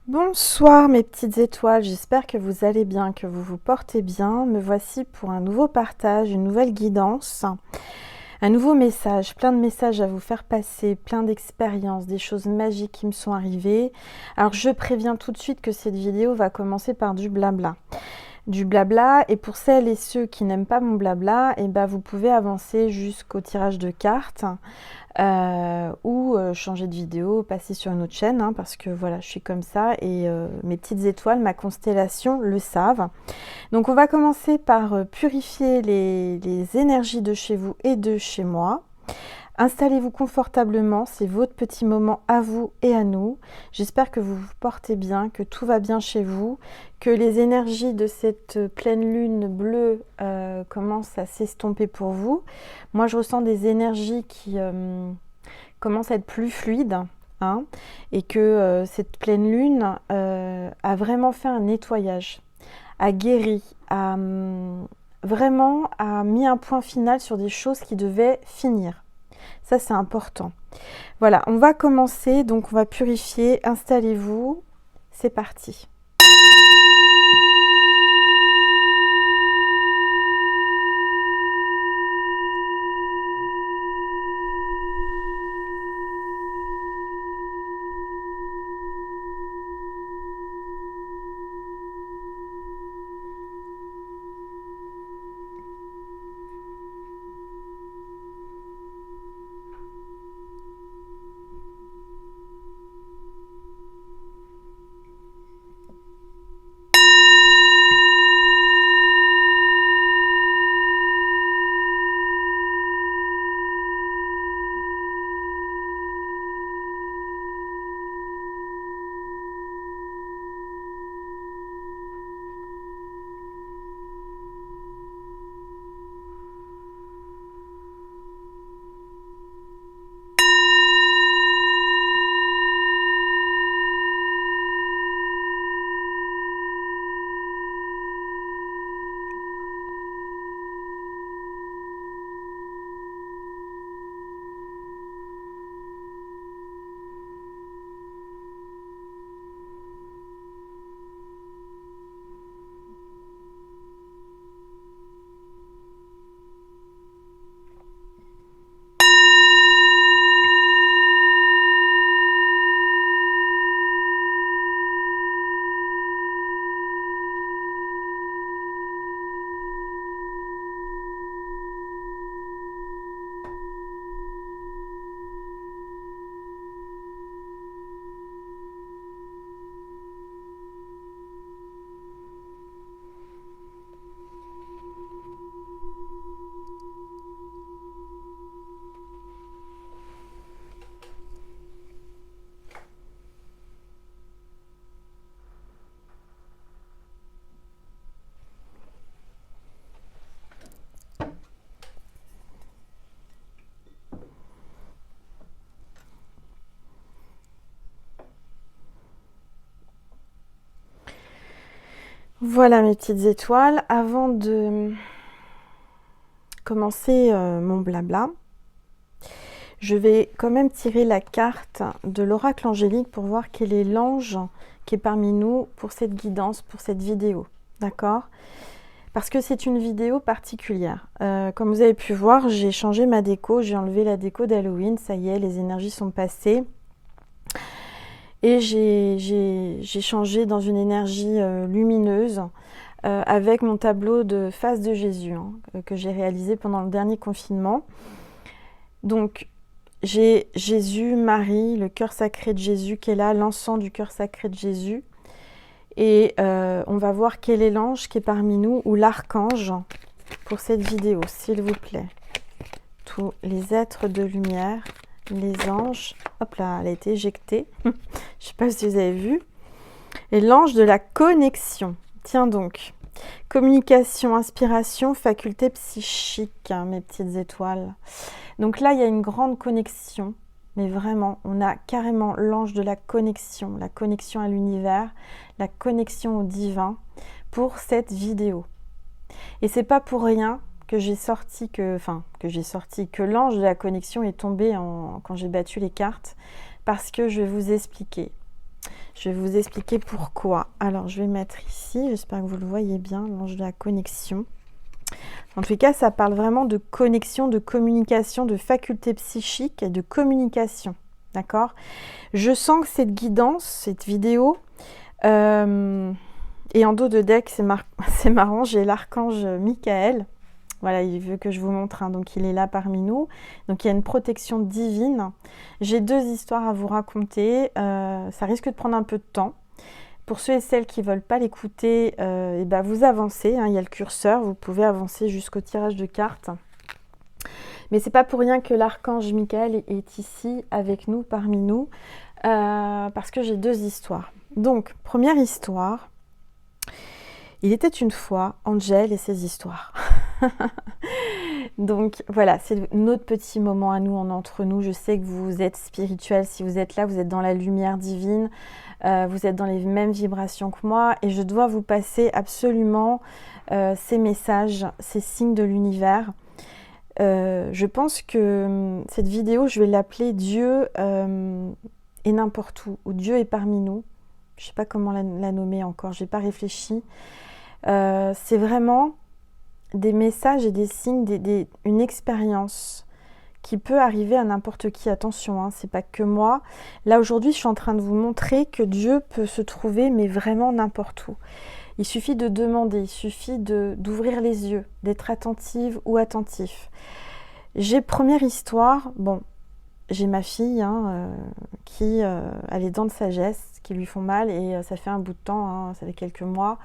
Bonsoir mes petites étoiles, j'espère que vous allez bien, que vous vous portez bien. Me voici pour un nouveau partage, une nouvelle guidance, un nouveau message, plein de messages à vous faire passer, plein d'expériences, des choses magiques qui me sont arrivées. Alors je préviens tout de suite que cette vidéo va commencer par du blabla. Du blabla, et pour celles et ceux qui n'aiment pas mon blabla, et ben vous pouvez avancer jusqu'au tirage de cartes. Ou changer de vidéo, passer sur une autre chaîne, hein, parce que voilà, je suis comme ça et mes petites étoiles, ma constellation le savent. Donc on va commencer par purifier les énergies de chez vous et de chez moi. Installez-vous confortablement, c'est votre petit moment à vous et à nous. J'espère que vous vous portez bien, que tout va bien chez vous, que les énergies de cette pleine lune bleue commencent à s'estomper pour vous. Moi, je ressens des énergies qui commencent à être plus fluides, hein, et que cette pleine lune a vraiment fait un nettoyage, a guéri, vraiment a mis un point final sur des choses qui devaient finir. Ça, c'est important. Voilà, on va commencer, donc on va purifier. Installez-vous, c'est parti. Voilà mes petites étoiles, avant de commencer mon blabla, je vais quand même tirer la carte de l'oracle angélique pour voir quel est l'ange qui est parmi nous pour cette guidance, pour cette vidéo. D'accord ? Parce que c'est une vidéo particulière. Comme vous avez pu voir, j'ai changé ma déco, j'ai enlevé la déco d'Halloween, ça y est, les énergies sont passées. Et j'ai changé dans une énergie lumineuse avec mon tableau de face de Jésus, hein, que j'ai réalisé pendant le dernier confinement. Donc, j'ai Jésus, Marie, le cœur sacré de Jésus qui est là, l'encens du cœur sacré de Jésus. Et on va voir quel est l'ange qui est parmi nous, ou l'archange, pour cette vidéo, s'il vous plaît. Tous les êtres de lumière, les anges. Hop là, elle a été éjectée. Je ne sais pas si vous avez vu. Et l'ange de la connexion. Tiens donc. Communication, inspiration, faculté psychique, hein, mes petites étoiles. Donc là, il y a une grande connexion. Mais vraiment, on a carrément l'ange de la connexion à l'univers, la connexion au divin pour cette vidéo. Et c'est pas pour rien que que l'ange de la connexion est tombé quand j'ai battu les cartes, parce que je vais vous expliquer. Je vais vous expliquer pourquoi. Alors, je vais mettre ici, j'espère que vous le voyez bien, l'ange de la connexion. En tout cas, ça parle vraiment de connexion, de communication, de faculté psychique et de communication. D'accord? Je sens que cette guidance, cette vidéo, et en dos de deck, c'est marrant, j'ai l'archange Michael. Voilà, il veut que je vous montre, hein, donc il est là parmi nous. Donc il y a une protection divine. J'ai 2 histoires à vous raconter. Ça risque de prendre un peu de temps. Pour ceux et celles qui ne veulent pas l'écouter, et ben vous avancez, hein, il y a le curseur, vous pouvez avancer jusqu'au tirage de cartes. Mais c'est pas pour rien que l'archange Michael est ici avec nous, parmi nous, parce que j'ai 2 histoires. Donc, première histoire, il était une fois Angel et ses histoires. Donc voilà, c'est notre petit moment à nous, entre nous. Je sais que vous êtes spirituel, si vous êtes là, vous êtes dans la lumière divine, vous êtes dans les mêmes vibrations que moi et je dois vous passer absolument ces messages, ces signes de l'univers. Je pense que cette vidéo, je vais l'appeler Dieu est n'importe où, ou Dieu est parmi nous. Je ne sais pas comment la nommer encore, je n'ai pas réfléchi. C'est vraiment des messages et des signes, une expérience qui peut arriver à n'importe qui. Attention, hein, c'est pas que moi. Là aujourd'hui, je suis en train de vous montrer que Dieu peut se trouver, mais vraiment n'importe où. Il suffit de demander, il suffit d'ouvrir les yeux, d'être attentive ou attentif. J'ai première histoire, bon, j'ai ma fille hein, qui a les dents de sagesse qui lui font mal et ça fait un bout de temps, hein, ça fait quelques mois.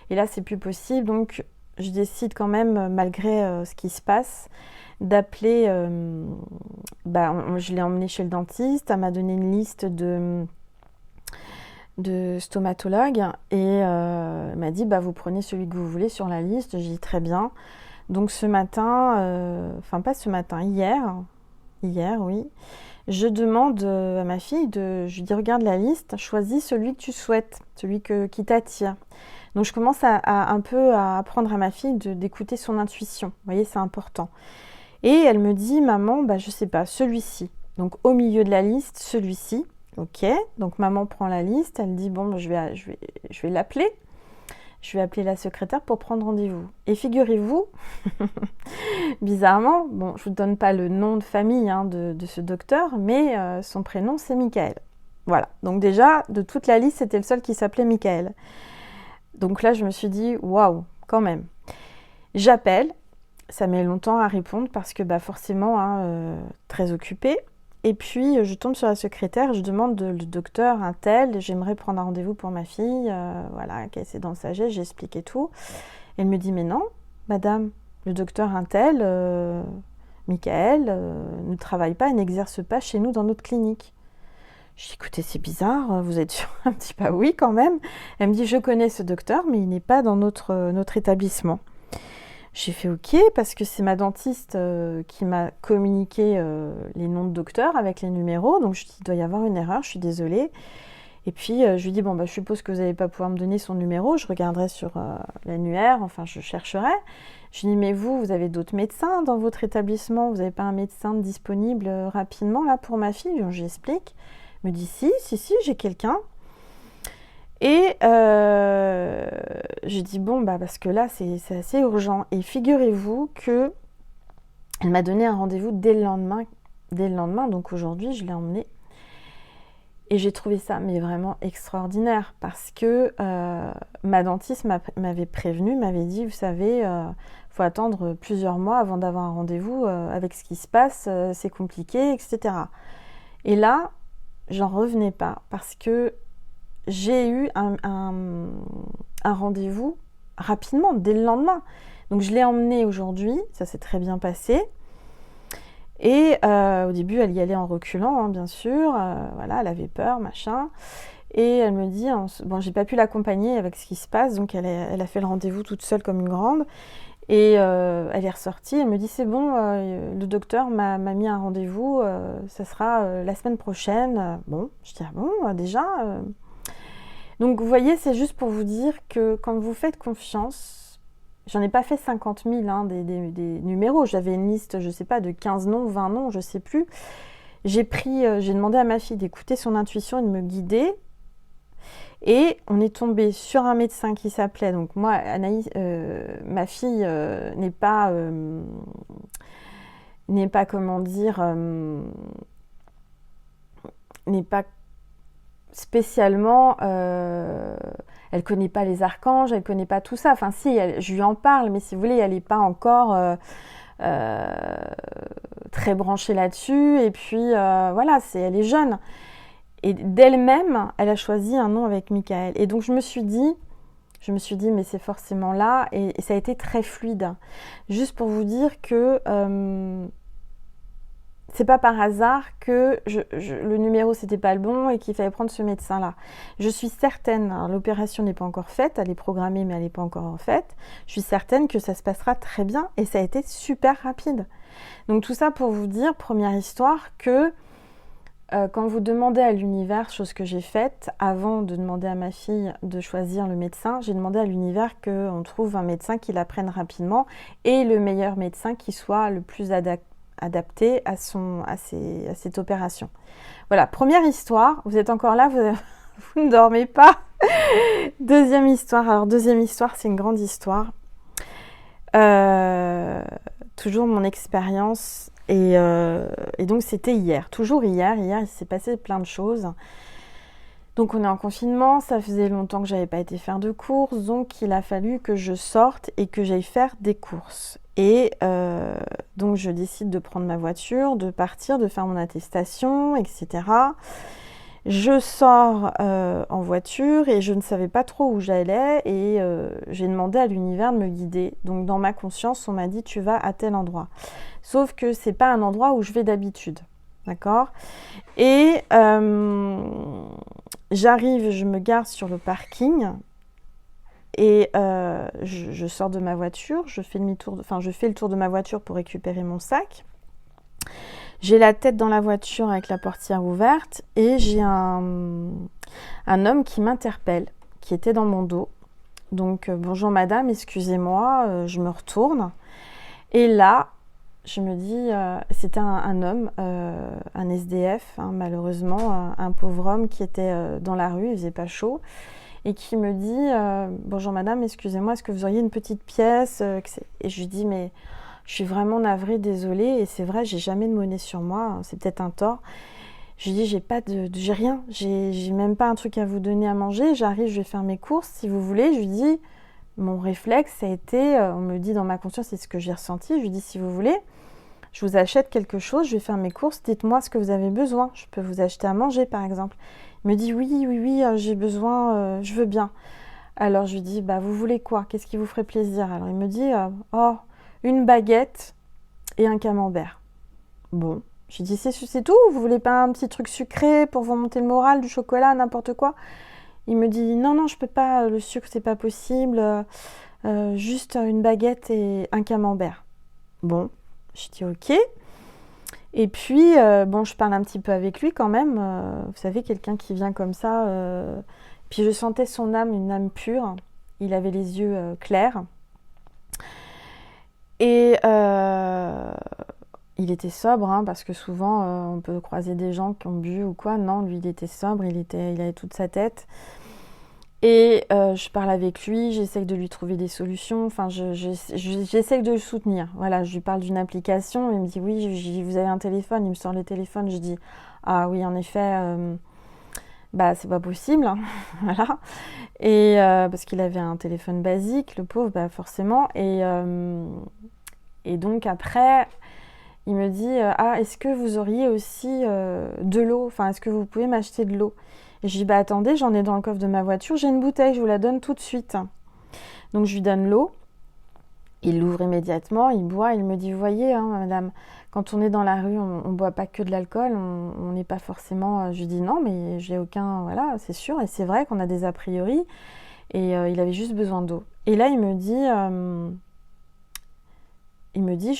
Et là, c'est plus possible, donc je décide quand même, malgré ce qui se passe, d'appeler, je l'ai emmenée chez le dentiste, elle m'a donné une liste de stomatologues et elle m'a dit, vous prenez celui que vous voulez sur la liste. J'ai dit très bien. Donc ce matin, enfin pas ce matin, hier oui, je demande à ma fille, je lui dis regarde la liste, choisis celui que tu souhaites, celui qui t'attire. Donc je commence un peu à apprendre à ma fille d'écouter son intuition. Vous voyez, c'est important. Et elle me dit, maman, je sais pas, celui-ci. Donc au milieu de la liste, celui-ci. Ok, donc maman prend la liste, elle dit, bon, je vais l'appeler. Je vais appeler la secrétaire pour prendre rendez-vous. Et figurez-vous, bizarrement, bon, je ne vous donne pas le nom de famille hein, de ce docteur, mais son prénom, c'est Michael. Voilà, donc déjà, de toute la liste, c'était le seul qui s'appelait Michael. Donc là, je me suis dit, waouh, quand même. J'appelle, ça met longtemps à répondre parce que forcément, hein, très occupée. Et puis, je tombe sur la secrétaire, je demande le docteur un tel, j'aimerais prendre un rendez-vous pour ma fille, voilà, qu'elle est dans le sagesse, j'explique et tout. Elle me dit, mais non, madame, le docteur un tel, Michael, ne travaille pas et n'exerce pas chez nous dans notre clinique. Je dis, écoutez, c'est bizarre, vous êtes sûre? Elle me dit, oui, quand même. Elle me dit, je connais ce docteur, mais il n'est pas dans notre établissement. J'ai fait OK, parce que c'est ma dentiste qui m'a communiqué les noms de docteurs avec les numéros. Donc, je dis, il doit y avoir une erreur, je suis désolée. Et puis, je lui dis, je suppose que vous n'allez pas pouvoir me donner son numéro. Je regarderai sur l'annuaire, enfin, je chercherai. Je lui dis, mais vous avez d'autres médecins dans votre établissement? Vous n'avez pas un médecin disponible rapidement, là, pour ma fille? J'explique. Elle me dit, si, j'ai quelqu'un. Et j'ai dit, parce que là, c'est assez urgent. Et figurez-vous que elle m'a donné un rendez-vous dès le lendemain. Donc aujourd'hui, je l'ai emmenée. Et j'ai trouvé ça mais vraiment extraordinaire parce que ma dentiste m'avait prévenu, m'avait dit, vous savez, faut attendre plusieurs mois avant d'avoir un rendez-vous avec ce qui se passe, c'est compliqué, etc. Et là, j'en revenais pas parce que j'ai eu un rendez-vous rapidement, dès le lendemain. Donc je l'ai emmenée aujourd'hui, ça s'est très bien passé. Et au début, elle y allait en reculant, hein, bien sûr. Voilà, elle avait peur, machin. Et elle me dit, j'ai pas pu l'accompagner avec ce qui se passe, donc elle a fait le rendez-vous toute seule comme une grande. Et elle est ressortie, elle me dit, c'est bon, le docteur m'a mis un rendez-vous, ça sera la semaine prochaine. Bon, je dis, ah bon, déjà Donc vous voyez, c'est juste pour vous dire que quand vous faites confiance, j'en ai pas fait 50 000 hein, des numéros, j'avais une liste, je sais pas, de 15 noms, 20 noms, je sais plus. J'ai demandé à ma fille d'écouter son intuition et de me guider. Et on est tombé sur un médecin qui s'appelait, donc moi, Anaïs, ma fille n'est pas, comment dire, n'est pas spécialement, elle connaît pas les archanges, elle connaît pas tout ça. Enfin si, je lui en parle, mais si vous voulez, elle n'est pas encore très branchée là-dessus. Et puis voilà, elle est jeune. Et d'elle-même, elle a choisi un nom avec Michael. Et donc je me suis dit, mais c'est forcément là. Et ça a été très fluide. Juste pour vous dire que c'est pas par hasard que le numéro c'était pas le bon et qu'il fallait prendre ce médecin-là. Je suis certaine, l'opération n'est pas encore faite, elle est programmée mais elle n'est pas encore faite. Je suis certaine que ça se passera très bien et ça a été super rapide. Donc tout ça pour vous dire, première histoire, que quand vous demandez à l'univers, chose que j'ai faite, avant de demander à ma fille de choisir le médecin, j'ai demandé à l'univers qu'on trouve un médecin qui la prenne rapidement et le meilleur médecin qui soit le plus adapté à cette opération. Voilà, première histoire, vous êtes encore là, vous ne dormez pas. Deuxième histoire, alors deuxième histoire, c'est une grande histoire. Toujours mon expérience, et donc c'était hier, toujours hier il s'est passé plein de choses. Donc on est en confinement, ça faisait longtemps que j'avais pas été faire de courses, donc il a fallu que je sorte et que j'aille faire des courses. Et donc je décide de prendre ma voiture, de partir, de faire mon attestation, etc. Je sors en voiture et je ne savais pas trop où j'allais et j'ai demandé à l'univers de me guider. Donc dans ma conscience, on m'a dit tu vas à tel endroit. Sauf que c'est pas un endroit où je vais d'habitude. D'accord ? Et j'arrive, je me gare sur le parking et je sors de ma voiture, je fais le tour de ma voiture pour récupérer mon sac. J'ai la tête dans la voiture avec la portière ouverte et j'ai un homme qui m'interpelle, qui était dans mon dos. Donc bonjour madame, excusez-moi, je me retourne. Et là, je me dis, c'était un homme, un SDF, hein, malheureusement, un pauvre homme qui était dans la rue, il faisait pas chaud, et qui me dit, bonjour madame, excusez-moi, est-ce que vous auriez une petite pièce Et je lui dis, mais je suis vraiment navrée, désolée, et c'est vrai, j'ai jamais de monnaie sur moi, c'est peut-être un tort. Je lui dis, j'ai rien, j'ai même pas un truc à vous donner à manger, j'arrive, je vais faire mes courses, si vous voulez. Je lui dis, mon réflexe, ça a été, on me dit dans ma conscience, c'est ce que j'ai ressenti, je lui dis, si vous voulez, je vous achète quelque chose, je vais faire mes courses, dites-moi ce que vous avez besoin, je peux vous acheter à manger par exemple. Il me dit, oui, j'ai besoin, je veux bien. Alors je lui dis, bah vous voulez quoi? Qu'est-ce qui vous ferait plaisir? Alors il me dit, une baguette et un camembert. Bon, je lui dis, c'est tout? Vous voulez pas un petit truc sucré pour vous monter le moral, du chocolat, n'importe quoi? Il me dit, non, je peux pas, le sucre, c'est pas possible, juste une baguette et un camembert. Bon, je dis, ok. Et puis, je parle un petit peu avec lui quand même. Vous savez, quelqu'un qui vient comme ça. Puis je sentais son âme, une âme pure. Il avait les yeux clairs. Et il était sobre, hein, parce que souvent, on peut croiser des gens qui ont bu ou quoi. Non, lui, il était sobre, il avait toute sa tête. Et je parle avec lui, j'essaie de lui trouver des solutions, enfin j'essaie de le soutenir. Voilà, je lui parle d'une application, il me dit oui, vous avez un téléphone, il me sort le téléphone, je dis ah oui en effet, c'est pas possible, hein. Voilà. Et parce qu'il avait un téléphone basique, le pauvre, forcément. Et donc après, il me dit est-ce que vous auriez aussi de l'eau, enfin est-ce que vous pouvez m'acheter de l'eau? Et je dis, attendez, j'en ai dans le coffre de ma voiture, j'ai une bouteille, je vous la donne tout de suite. Donc je lui donne l'eau, il l'ouvre immédiatement, il boit, il me dit, vous voyez, hein, madame, quand on est dans la rue, on ne boit pas que de l'alcool, on n'est pas forcément... Je lui dis, non, mais j'ai aucun... Voilà, c'est sûr, et c'est vrai qu'on a des a priori, et il avait juste besoin d'eau. Et là, il me dit,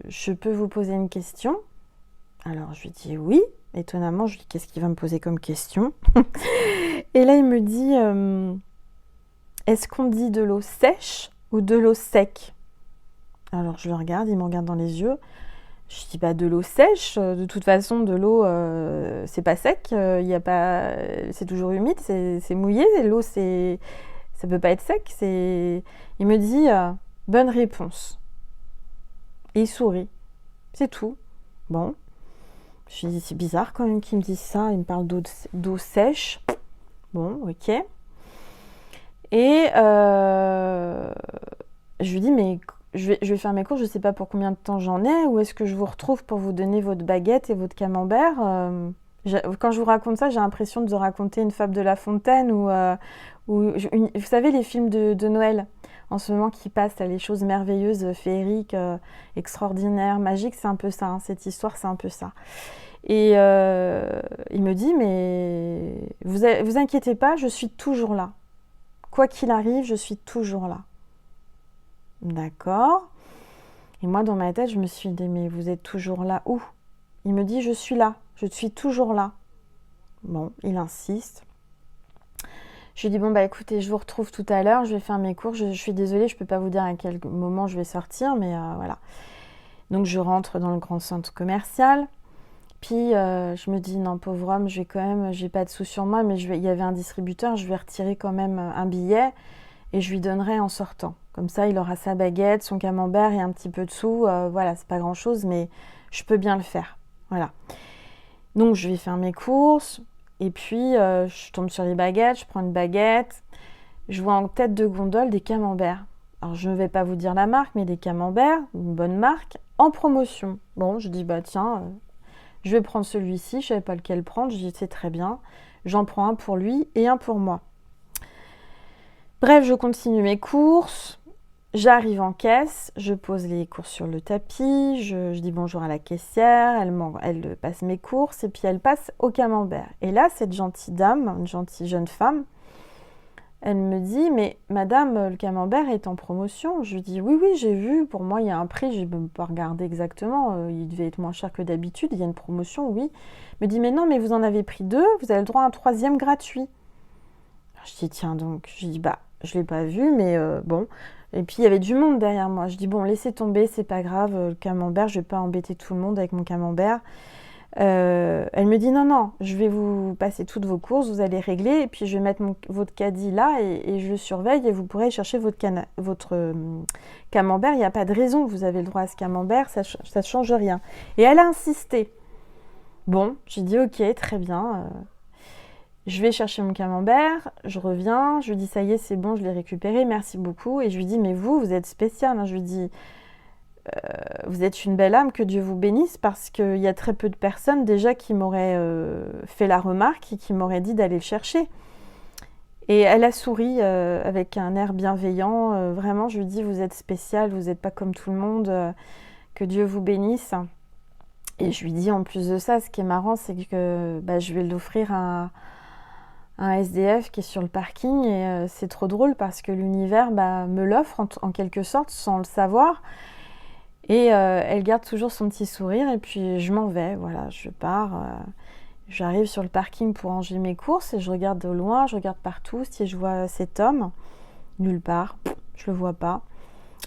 je peux vous poser une question? Alors je lui dis oui. Étonnamment, je lui dis qu'est-ce qu'il va me poser comme question? Et là, il me dit est-ce qu'on dit de l'eau sèche ou de l'eau sec? Alors je le regarde, il me regarde dans les yeux. Je dis, bah, de l'eau sèche, de toute façon, de l'eau, c'est pas sec, y a pas, c'est toujours humide, c'est mouillé, l'eau, ça peut pas être sec. Il me dit, bonne réponse. Et il sourit. C'est tout. Bon. Je lui dis, c'est bizarre quand même qu'il me dise ça, il me parle d'eau sèche. Bon, ok. Et je lui dis, mais je vais faire mes cours, je ne sais pas pour combien de temps j'en ai, où est-ce que je vous retrouve pour vous donner votre baguette et votre camembert. Quand je vous raconte ça, j'ai l'impression de raconter une fable de La Fontaine vous savez, les films de Noël en ce moment qui passent, là, les choses merveilleuses, féeriques, extraordinaires, magiques, c'est un peu ça, hein, cette histoire, c'est un peu ça. Et il me dit, mais vous inquiétez pas, je suis toujours là. Quoi qu'il arrive, je suis toujours là. D'accord. Et moi, dans ma tête, je me suis dit, mais vous êtes toujours là où? Il me dit, je suis là, je suis toujours là. Bon, il insiste. Je lui dis, bon, bah écoutez, je vous retrouve tout à l'heure, je vais faire mes cours. Je suis désolée, je ne peux pas vous dire à quel moment je vais sortir, mais voilà. Donc, je rentre dans le grand centre commercial. Puis, je me dis, non, pauvre homme, je vais quand même, j'ai pas de sous sur moi, mais il y avait un distributeur, je vais retirer quand même un billet et je lui donnerai en sortant. Comme ça, il aura sa baguette, son camembert et un petit peu de sous. Voilà, c'est pas grand-chose, mais je peux bien le faire. Voilà. Donc, je vais faire mes courses. Et puis, je tombe sur les baguettes, je prends une baguette. Je vois en tête de gondole des camemberts. Alors, je ne vais pas vous dire la marque, mais des camemberts, une bonne marque, en promotion. Bon, je dis, bah tiens, je vais prendre celui-ci. Je ne savais pas lequel prendre. Je dis, c'est très bien. J'en prends un pour lui et un pour moi. Bref, je continue mes courses. J'arrive en caisse, je pose les courses sur le tapis, je dis bonjour à la caissière, elle passe mes courses et puis elle passe au camembert. Et là, cette gentille dame, une gentille jeune femme, elle me dit, mais madame, le camembert est en promotion. Je lui dis, oui, j'ai vu, pour moi, il y a un prix, je ne peux pas regarder exactement, il devait être moins cher que d'habitude, il y a une promotion, oui. Elle me dit, mais non, mais vous en avez pris 2, vous avez le droit à un 3e gratuit. Je dis, tiens donc, je dis, bah, je ne l'ai pas vu, mais bon. Et puis, il y avait du monde derrière moi. Je dis, bon, laissez tomber, c'est pas grave, le camembert, je vais pas embêter tout le monde avec mon camembert. Elle me dit, non, je vais vous passer toutes vos courses, vous allez régler, et puis je vais mettre votre caddie là, et je le surveille, et vous pourrez chercher votre camembert. Il n'y a pas de raison, vous avez le droit à ce camembert, ça ne change rien. Et elle a insisté. Bon, j'ai dit, ok, très bien. Je vais chercher mon camembert, je reviens, je lui dis ça y est, c'est bon, je l'ai récupéré, merci beaucoup. Et je lui dis, mais vous êtes spécial, hein. Je lui dis, vous êtes une belle âme, que Dieu vous bénisse, parce qu'il y a très peu de personnes déjà qui m'auraient fait la remarque et qui m'auraient dit d'aller le chercher. Et elle a souri avec un air bienveillant. Vraiment, je lui dis, vous êtes spécial, vous n'êtes pas comme tout le monde, que Dieu vous bénisse. Et je lui dis, en plus de ça, ce qui est marrant, c'est que je vais l'offrir à un SDF qui est sur le parking et c'est trop drôle parce que l'univers me l'offre en quelque sorte sans le savoir et elle garde toujours son petit sourire et puis je m'en vais, voilà, je pars, j'arrive sur le parking pour ranger mes courses et je regarde de loin, je regarde partout si je vois cet homme, nulle part, je le vois pas.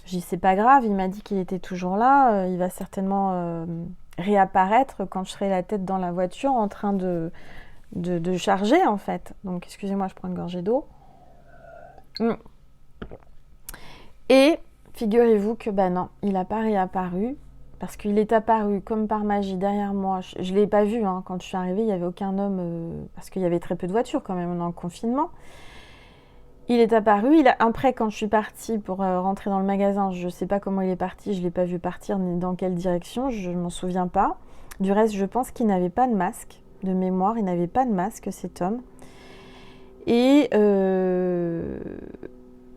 Je dis c'est pas grave, il m'a dit qu'il était toujours là, il va certainement réapparaître quand je serai la tête dans la voiture en train de charger en fait. Donc excusez-moi, je prends une gorgée d'eau. Et figurez-vous que non, il n'a pas réapparu parce qu'il est apparu comme par magie derrière moi. Je ne l'ai pas vu, hein. Quand je suis arrivée, il n'y avait aucun homme parce qu'il y avait très peu de voitures quand même, on est en confinement. Il est apparu, après quand je suis partie pour rentrer dans le magasin, je ne sais pas comment il est parti, je ne l'ai pas vu partir ni dans quelle direction, je ne m'en souviens pas. Du reste, je pense qu'il n'avait pas de masque. De mémoire, il n'avait pas de masque, cet homme. Et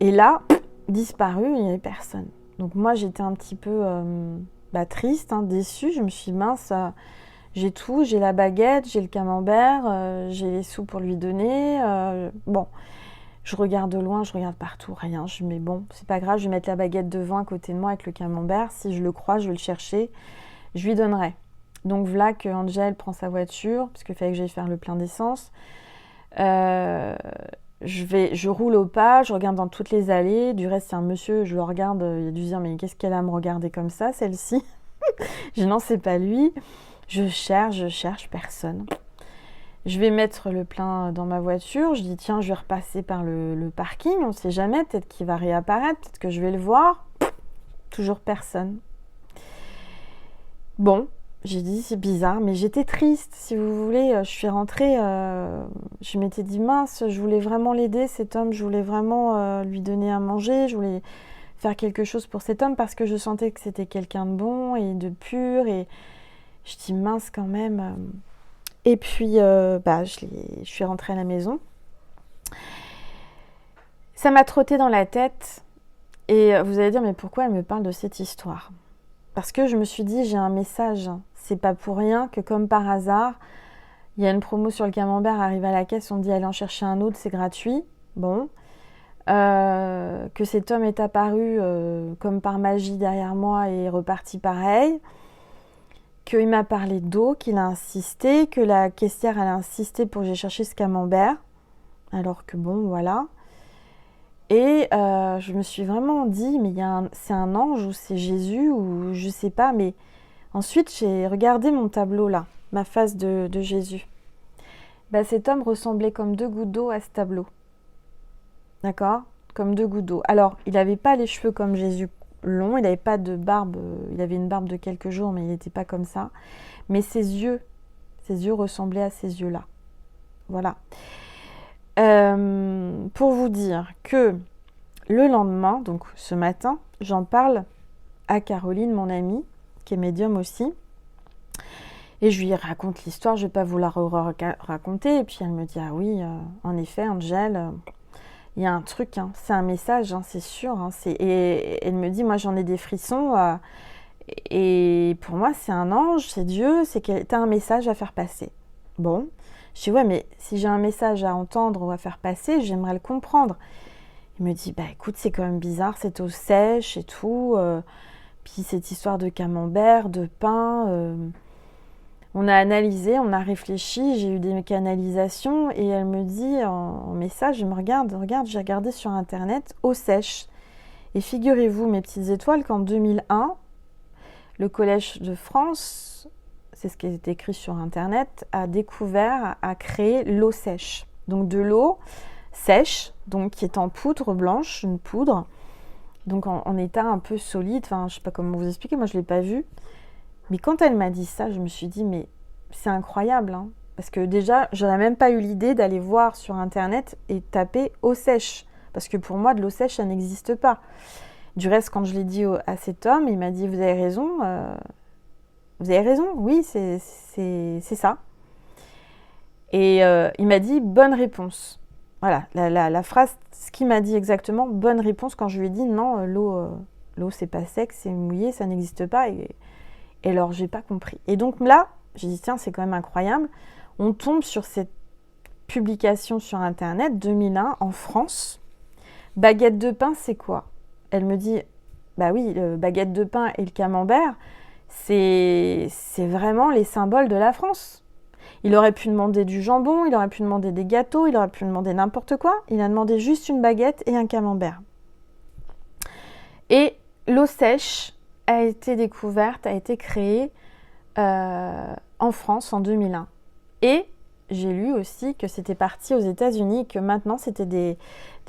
là, disparu, il n'y avait personne. Donc moi, j'étais un petit peu triste, hein, déçue. Je me suis dit, mince, j'ai tout, j'ai la baguette, j'ai le camembert, j'ai les sous pour lui donner. Bon, je regarde de loin, je regarde partout, rien. Je me dis, bon, c'est pas grave, je vais mettre la baguette devant à côté de moi avec le camembert. Si je le crois, je vais le chercher, je lui donnerai. Donc voilà que Angel prend sa voiture, parce qu'il fallait que j'aille faire le plein d'essence. Je roule au pas, je regarde dans toutes les allées. Du reste, c'est un monsieur, je le regarde, il a dû se dire, mais qu'est-ce qu'elle a à me regarder comme ça, celle-ci? Je n'en sais pas lui. Je cherche, personne. Je vais mettre le plein dans ma voiture. Je dis, tiens, je vais repasser par le parking. On ne sait jamais, peut-être qu'il va réapparaître, peut-être que je vais le voir. Toujours personne. Bon, j'ai dit, c'est bizarre, mais j'étais triste, si vous voulez. Je suis rentrée, je m'étais dit, mince, je voulais vraiment l'aider, cet homme. Je voulais vraiment lui donner à manger. Je voulais faire quelque chose pour cet homme parce que je sentais que c'était quelqu'un de bon et de pur. Et je dis, mince quand même. Et puis, je suis rentrée à la maison. Ça m'a trotté dans la tête. Et vous allez dire, mais pourquoi elle me parle de cette histoire ? Parce que je me suis dit, j'ai un message. C'est pas pour rien que, comme par hasard, il y a une promo sur le camembert, arrive à la caisse, on dit, allez en chercher un autre, c'est gratuit. Bon. Que cet homme est apparu comme par magie derrière moi et est reparti pareil. Qu'il m'a parlé d'eau, qu'il a insisté, que la caissière elle a insisté pour que j'ai cherché ce camembert. Alors que bon, voilà. Et je me suis vraiment dit, mais c'est un ange ou c'est Jésus ou je sais pas. Mais ensuite, j'ai regardé mon tableau là, ma face de Jésus. Cet homme ressemblait comme 2 gouttes d'eau à ce tableau. D'accord ? Comme 2 gouttes d'eau. Alors, il n'avait pas les cheveux comme Jésus long, il n'avait pas de barbe, il avait une barbe de quelques jours, mais il n'était pas comme ça. Mais ses yeux ressemblaient à ces yeux-là. Voilà. Pour vous dire que le lendemain, donc ce matin, j'en parle à Caroline, mon amie, qui est médium aussi. Et je lui raconte l'histoire, je ne vais pas vous la raconter. Et puis elle me dit, ah oui, en effet, Angèle, il y a un truc, hein, c'est un message, hein, c'est sûr. Hein, et elle me dit, moi j'en ai des frissons. Et pour moi, c'est un ange, c'est Dieu, c'est que tu as un message à faire passer. Bon, je dis, ouais, mais si j'ai un message à entendre ou à faire passer, j'aimerais le comprendre. Il me dit, écoute, c'est quand même bizarre, c'est eau sèche et tout. Puis cette histoire de camembert, de pain, on a analysé, on a réfléchi, j'ai eu des canalisations et elle me dit en message, je me regarde, j'ai regardé sur internet, eau sèche. Et figurez-vous, mes petites étoiles, qu'en 2001, le Collège de France, c'est ce qui est écrit sur internet, a créé l'eau sèche. Donc de l'eau sèche, donc qui est en poudre blanche, une poudre, donc en état un peu solide, enfin je sais pas comment vous expliquer, moi je l'ai pas vu. Mais quand elle m'a dit ça, je me suis dit, mais c'est incroyable, hein, parce que déjà, j'aurais même pas eu l'idée d'aller voir sur internet et taper eau sèche, parce que pour moi, de l'eau sèche, ça n'existe pas. Du reste, quand je l'ai dit à cet homme, il m'a dit, vous avez raison, oui, c'est ça. Et il m'a dit, bonne réponse. Voilà, la phrase, ce qu'il m'a dit exactement, bonne réponse, quand je lui ai dit, non, l'eau c'est pas sec, c'est mouillé, ça n'existe pas. Et alors, j'ai pas compris. Et donc là, j'ai dit, tiens, c'est quand même incroyable. On tombe sur cette publication sur Internet, 2001, en France. Baguette de pain, c'est quoi ? Elle me dit, oui, le baguette de pain et le camembert, c'est vraiment les symboles de la France. Il aurait pu demander du jambon, il aurait pu demander des gâteaux, il aurait pu demander n'importe quoi. Il a demandé juste une baguette et un camembert. Et l'eau sèche a été découverte, a été créée en France en 2001. Et j'ai lu aussi que c'était parti aux États-Unis, que maintenant c'était des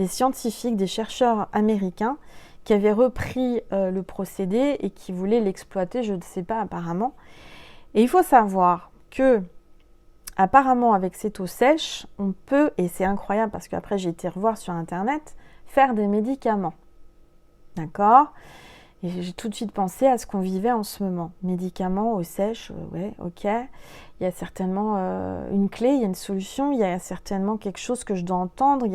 scientifiques, des chercheurs américains qui avaient repris le procédé et qui voulaient l'exploiter, je ne sais pas apparemment. Et il faut savoir que apparemment avec cette eau sèche, on peut, et c'est incroyable parce qu'après j'ai été revoir sur internet, faire des médicaments. D'accord ? Et j'ai tout de suite pensé à ce qu'on vivait en ce moment. Médicaments, eau sèche, ouais, ok. Il y a certainement une clé, il y a une solution, il y a certainement quelque chose que je dois entendre.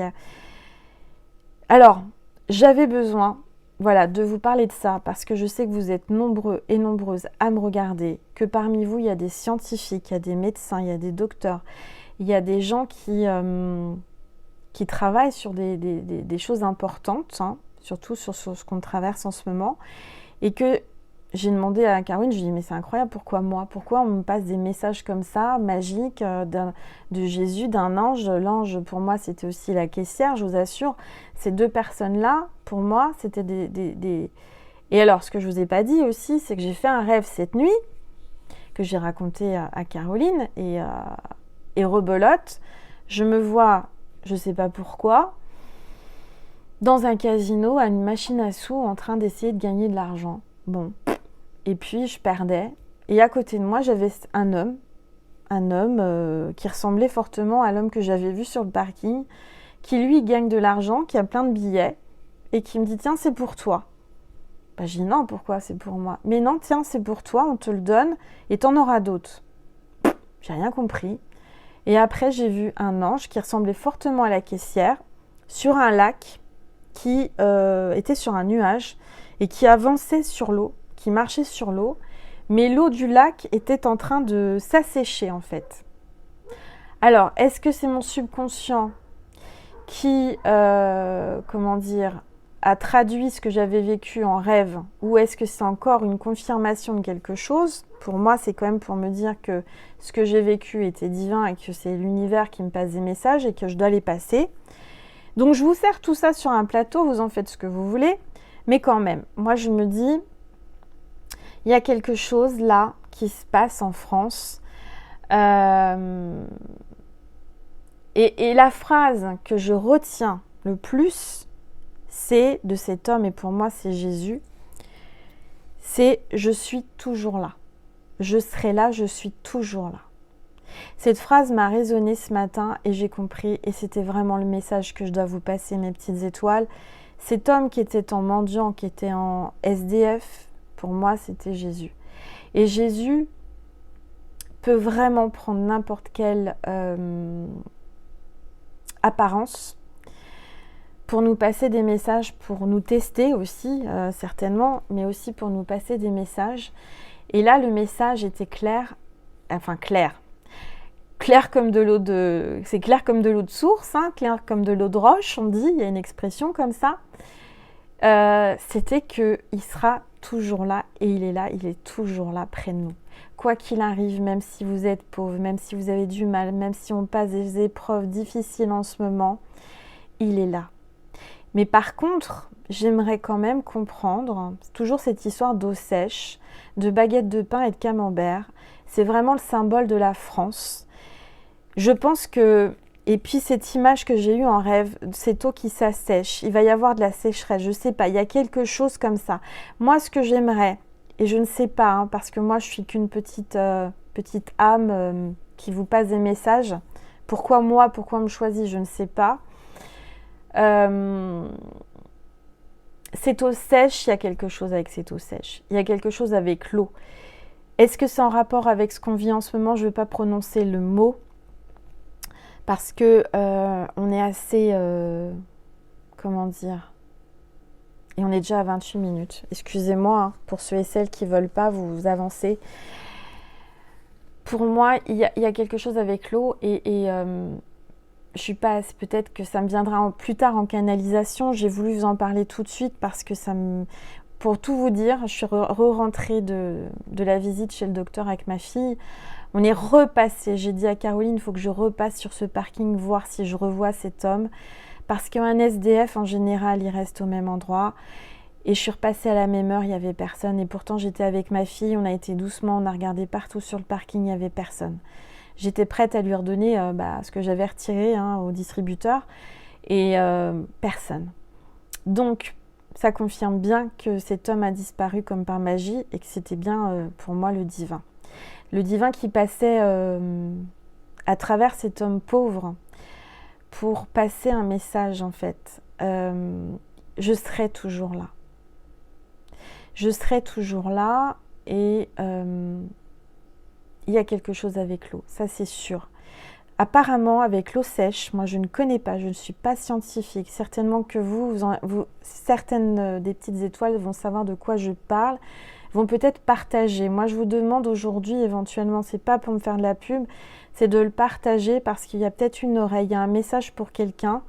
Alors, j'avais besoin, de vous parler de ça, parce que je sais que vous êtes nombreux et nombreuses à me regarder, que parmi vous, il y a des scientifiques, il y a des médecins, il y a des docteurs, il y a des gens qui travaillent sur des choses importantes, hein, surtout sur ce qu'on traverse en ce moment, et que j'ai demandé à Caroline, je lui ai dit, mais c'est incroyable, pourquoi moi ? Pourquoi on me passe des messages comme ça, magiques, de Jésus, d'un ange ? L'ange, pour moi, c'était aussi la caissière, je vous assure. Ces deux personnes-là, pour moi, c'était Et alors, ce que je ne vous ai pas dit aussi, c'est que j'ai fait un rêve cette nuit, que j'ai raconté à Caroline, et rebelote, je me vois, je ne sais pas pourquoi, dans un casino, à une machine à sous, en train d'essayer de gagner de l'argent. Bon, et puis je perdais, et à côté de moi, j'avais un homme qui ressemblait fortement à l'homme que j'avais vu sur le parking, qui lui gagne de l'argent, qui a plein de billets, et qui me dit « Tiens, c'est pour toi ». Bah, je dis « Non, pourquoi c'est pour moi ?»« Mais non, tiens, c'est pour toi, on te le donne, et t'en auras d'autres. » J'ai rien compris. Et après, j'ai vu un ange qui ressemblait fortement à la caissière, sur un lac, qui était sur un nuage, et qui avançait sur l'eau, qui marchait sur l'eau, mais l'eau du lac était en train de s'assécher en fait. Alors, est-ce que c'est mon subconscient qui, a traduit ce que j'avais vécu en rêve, ou est-ce que c'est encore une confirmation de quelque chose? Pour moi, c'est quand même pour me dire que ce que j'ai vécu était divin et que c'est l'univers qui me passe des messages et que je dois les passer. Donc, je vous sers tout ça sur un plateau, vous en faites ce que vous voulez, mais quand même, moi je me dis, il y a quelque chose là qui se passe en France. Et la phrase que je retiens le plus, c'est de cet homme, et pour moi c'est Jésus, c'est « Je suis toujours là. Je serai là, je suis toujours là ». Cette phrase m'a résonné ce matin et j'ai compris, et c'était vraiment le message que je dois vous passer, mes petites étoiles. Cet homme qui était en mendiant, qui était en SDF, pour moi c'était Jésus. Et Jésus peut vraiment prendre n'importe quelle apparence pour nous passer des messages, pour nous tester aussi, certainement, mais aussi pour nous passer des messages. Et là, le message était clair, enfin clair comme de l'eau de... C'est clair comme de l'eau de source, hein, clair comme de l'eau de roche, on dit, il y a une expression comme ça. C'était qu'il sera toujours là, et il est toujours là près de nous. Quoi qu'il arrive, même si vous êtes pauvre, même si vous avez du mal, même si on passe des épreuves difficiles en ce moment, il est là. Mais par contre, j'aimerais quand même comprendre, toujours cette histoire d'eau sèche, de baguettes de pain et de camembert, c'est vraiment le symbole de la France. Je pense que, et puis cette image que j'ai eue en rêve, cette eau qui s'assèche, il va y avoir de la sécheresse, je ne sais pas, il y a quelque chose comme ça. Moi, ce que j'aimerais, et je ne sais pas, hein, parce que moi, je suis qu'une petite âme qui vous passe des messages. Pourquoi moi, pourquoi on me choisit, je ne sais pas. Cette eau sèche, il y a quelque chose avec cette eau sèche. Il y a quelque chose avec l'eau. Est-ce que c'est en rapport avec ce qu'on vit en ce moment? Je ne vais pas prononcer le mot parce que on est assez... comment dire? Et on est déjà à 28 minutes. Excusez-moi, hein, pour ceux et celles qui ne veulent pas, vous avancez. Pour moi, il y a quelque chose avec l'eau et je suis pas... Peut-être que ça me viendra plus tard en canalisation. J'ai voulu vous en parler tout de suite parce que ça me... Pour tout vous dire, je suis re-rentrée de la visite chez le docteur avec ma fille. On est repassé. J'ai dit à Caroline, il faut que je repasse sur ce parking, voir si je revois cet homme. Parce qu'un SDF, en général, il reste au même endroit. Et je suis repassée à la même heure, il n'y avait personne. Et pourtant, j'étais avec ma fille, on a été doucement, on a regardé partout sur le parking, il n'y avait personne. J'étais prête à lui redonner ce que j'avais retiré au distributeur. Et personne. Donc, ça confirme bien que cet homme a disparu comme par magie et que c'était bien pour moi le divin. Le divin qui passait à travers cet homme pauvre pour passer un message en fait. Je serai toujours là. Je serai toujours là et il y a quelque chose avec l'eau, ça c'est sûr. Apparemment, avec l'eau sèche, moi je ne connais pas, je ne suis pas scientifique. Certainement que certaines des petites étoiles vont savoir de quoi je parle, vont peut-être partager. Moi je vous demande aujourd'hui, éventuellement, c'est pas pour me faire de la pub, c'est de le partager parce qu'il y a peut-être une oreille, il y a un message pour quelqu'un,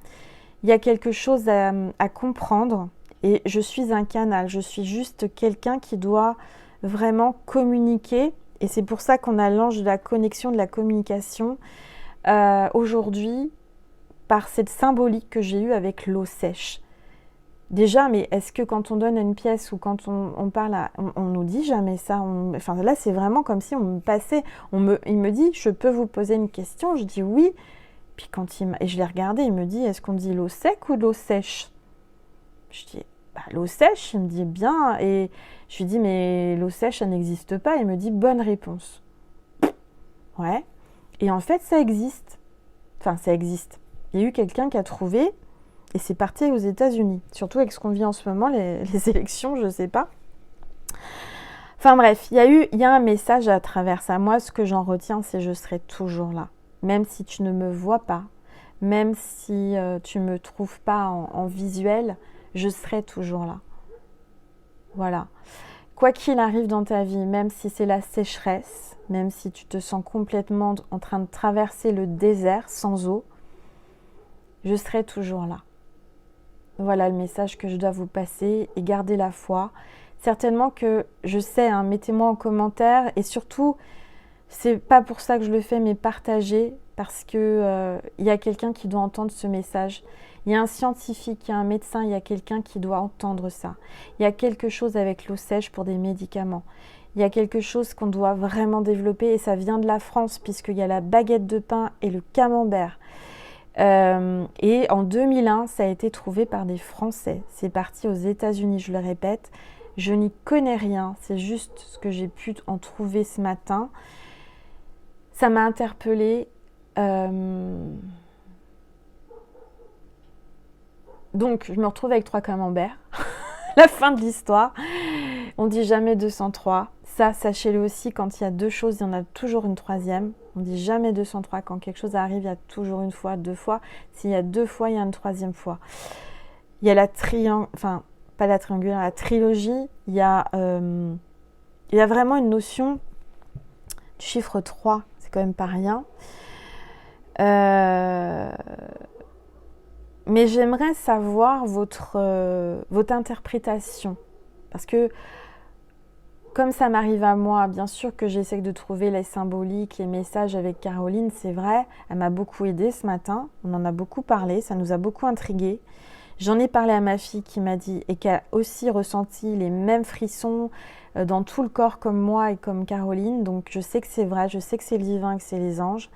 il y a quelque chose à comprendre et je suis un canal, je suis juste quelqu'un qui doit vraiment communiquer et c'est pour ça qu'on a l'ange de la connexion, de la communication. Aujourd'hui, par cette symbolique que j'ai eue avec l'eau sèche. Déjà, mais est-ce que quand on donne une pièce ou quand on parle, on nous dit jamais ça enfin là, c'est vraiment comme si on me passait, il me dit, je peux vous poser une question? Je dis oui. Puis et je l'ai regardé, il me dit, est-ce qu'on dit l'eau sec ou l'eau sèche? Je dis, bah, l'eau sèche, il me dit bien. Et je lui dis, mais l'eau sèche, ça n'existe pas. Il me dit, bonne réponse. Ouais. Et en fait, ça existe. Enfin, ça existe. Il y a eu quelqu'un qui a trouvé, et c'est parti aux États-Unis. Surtout avec ce qu'on vit en ce moment, les élections, je sais pas. Enfin bref, il y a un message à travers ça. Moi, ce que j'en retiens, c'est je serai toujours là. Même si tu ne me vois pas, même si tu ne me trouves pas en visuel, je serai toujours là. Voilà. Quoi qu'il arrive dans ta vie, même si c'est la sécheresse, même si tu te sens complètement en train de traverser le désert sans eau, je serai toujours là. Voilà le message que je dois vous passer et gardez la foi. Certainement que je sais, hein, mettez-moi en commentaire et surtout, c'est pas pour ça que je le fais, mais partagez parce que y a quelqu'un qui doit entendre ce message. Il y a un scientifique, il y a un médecin, il y a quelqu'un qui doit entendre ça. Il y a quelque chose avec l'eau sèche pour des médicaments. Il y a quelque chose qu'on doit vraiment développer et ça vient de la France puisqu'il y a la baguette de pain et le camembert. Et en 2001, ça a été trouvé par des Français. C'est parti aux États-Unis, je le répète. Je n'y connais rien, c'est juste ce que j'ai pu en trouver ce matin. Ça m'a interpellée. Donc, je me retrouve avec 3 camemberts. La fin de l'histoire. On dit jamais 203. Ça, sachez-le aussi, quand il y a 2 choses, il y en a toujours une troisième. On dit jamais 203. Quand quelque chose arrive, il y a toujours une fois, 2 fois. S'il y a 2 fois, il y a une troisième fois. Il y a la pas la triangulaire, la trilogie. Il y a vraiment une notion du chiffre 3. C'est quand même pas rien. Mais j'aimerais savoir votre interprétation. Parce que, comme ça m'arrive à moi, bien sûr que j'essaie de trouver les symboliques, les messages avec Caroline, c'est vrai. Elle m'a beaucoup aidée ce matin. On en a beaucoup parlé, ça nous a beaucoup intrigués. J'en ai parlé à ma fille qui m'a dit, et qui a aussi ressenti les mêmes frissons dans tout le corps comme moi et comme Caroline. Donc je sais que c'est vrai, je sais que c'est le divin, que c'est les anges.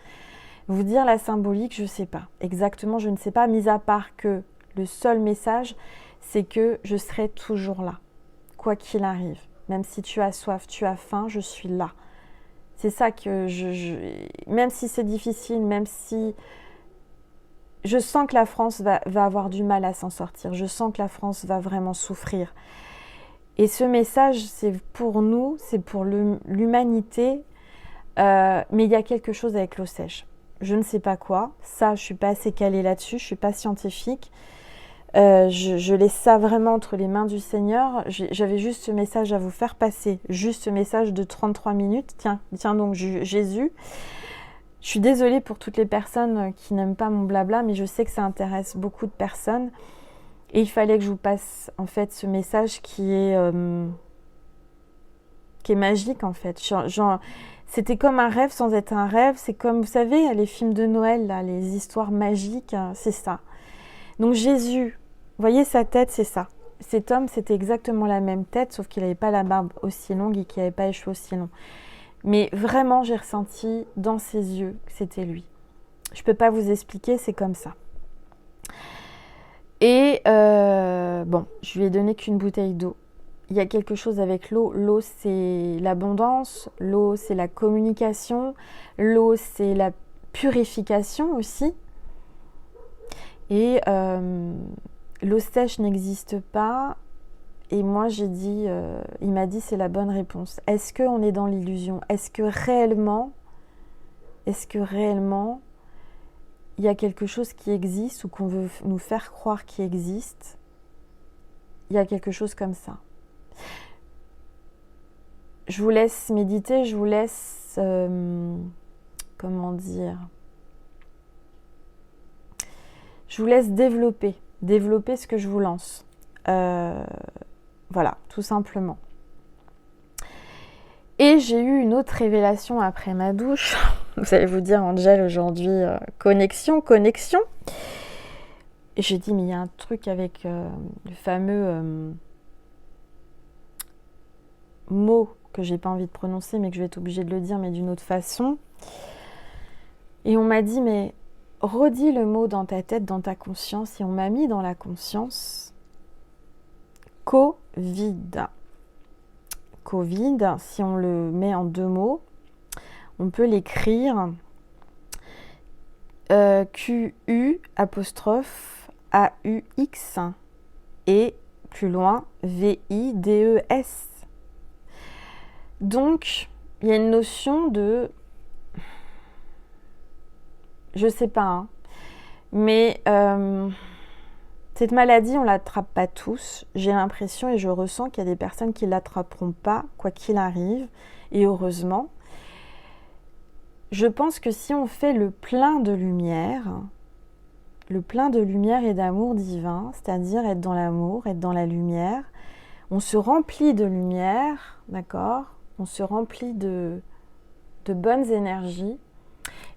Vous dire la symbolique, je ne sais pas. Exactement, je ne sais pas, mis à part que le seul message, c'est que je serai toujours là, quoi qu'il arrive. Même si tu as soif, tu as faim, je suis là. C'est ça que même si c'est difficile, même si je sens que la France va avoir du mal à s'en sortir, je sens que la France va vraiment souffrir. Et ce message, c'est pour nous, c'est pour l'humanité, mais il y a quelque chose avec l'eau sèche. Je ne sais pas quoi, ça je ne suis pas assez calée là-dessus, je ne suis pas scientifique. Je laisse ça vraiment entre les mains du Seigneur. J'avais juste ce message à vous faire passer, juste ce message de 33 minutes. Tiens donc Jésus. Je suis désolée pour toutes les personnes qui n'aiment pas mon blabla, mais je sais que ça intéresse beaucoup de personnes. Et il fallait que je vous passe en fait ce message qui est magique en fait. C'était comme un rêve sans être un rêve. C'est comme, vous savez, les films de Noël, là, les histoires magiques, c'est ça. Donc Jésus, vous voyez sa tête, c'est ça. Cet homme, c'était exactement la même tête, sauf qu'il n'avait pas la barbe aussi longue et qu'il n'avait pas les cheveux aussi longs. Mais vraiment, j'ai ressenti dans ses yeux que c'était lui. Je ne peux pas vous expliquer, c'est comme ça. Et bon, je lui ai donné qu'une bouteille d'eau. Il y a quelque chose avec l'eau. L'eau, c'est l'abondance. L'eau, c'est la communication. L'eau, c'est la purification aussi. Et l'eau sèche n'existe pas. Et moi, j'ai dit, il m'a dit, c'est la bonne réponse. Est-ce qu'on est dans l'illusion? Est-ce que réellement, il y a quelque chose qui existe ou qu'on veut nous faire croire qu'il existe? Il y a quelque chose comme ça. Je vous laisse méditer, je vous laisse, comment dire, je vous laisse développer ce que je vous lance. Voilà, tout simplement. Et j'ai eu une autre révélation après ma douche. Vous allez vous dire, Angel, aujourd'hui, connexion. Et j'ai dit, mais il y a un truc avec le fameux mot que j'ai pas envie de prononcer, mais que je vais être obligée de le dire, mais d'une autre façon. Et on m'a dit, mais redis le mot dans ta tête, dans ta conscience. Et on m'a mis dans la conscience Covid. Covid, si on le met en 2 mots, on peut l'écrire Q-U apostrophe A-U-X et plus loin V-I-D-E-S. Donc, il y a une notion de... Je sais pas, hein, mais cette maladie, on ne l'attrape pas tous. J'ai l'impression et je ressens qu'il y a des personnes qui ne l'attraperont pas, quoi qu'il arrive, et heureusement. Je pense que si on fait le plein de lumière et d'amour divin, c'est-à-dire être dans l'amour, être dans la lumière, on se remplit de lumière, d'accord ? On se remplit de bonnes énergies,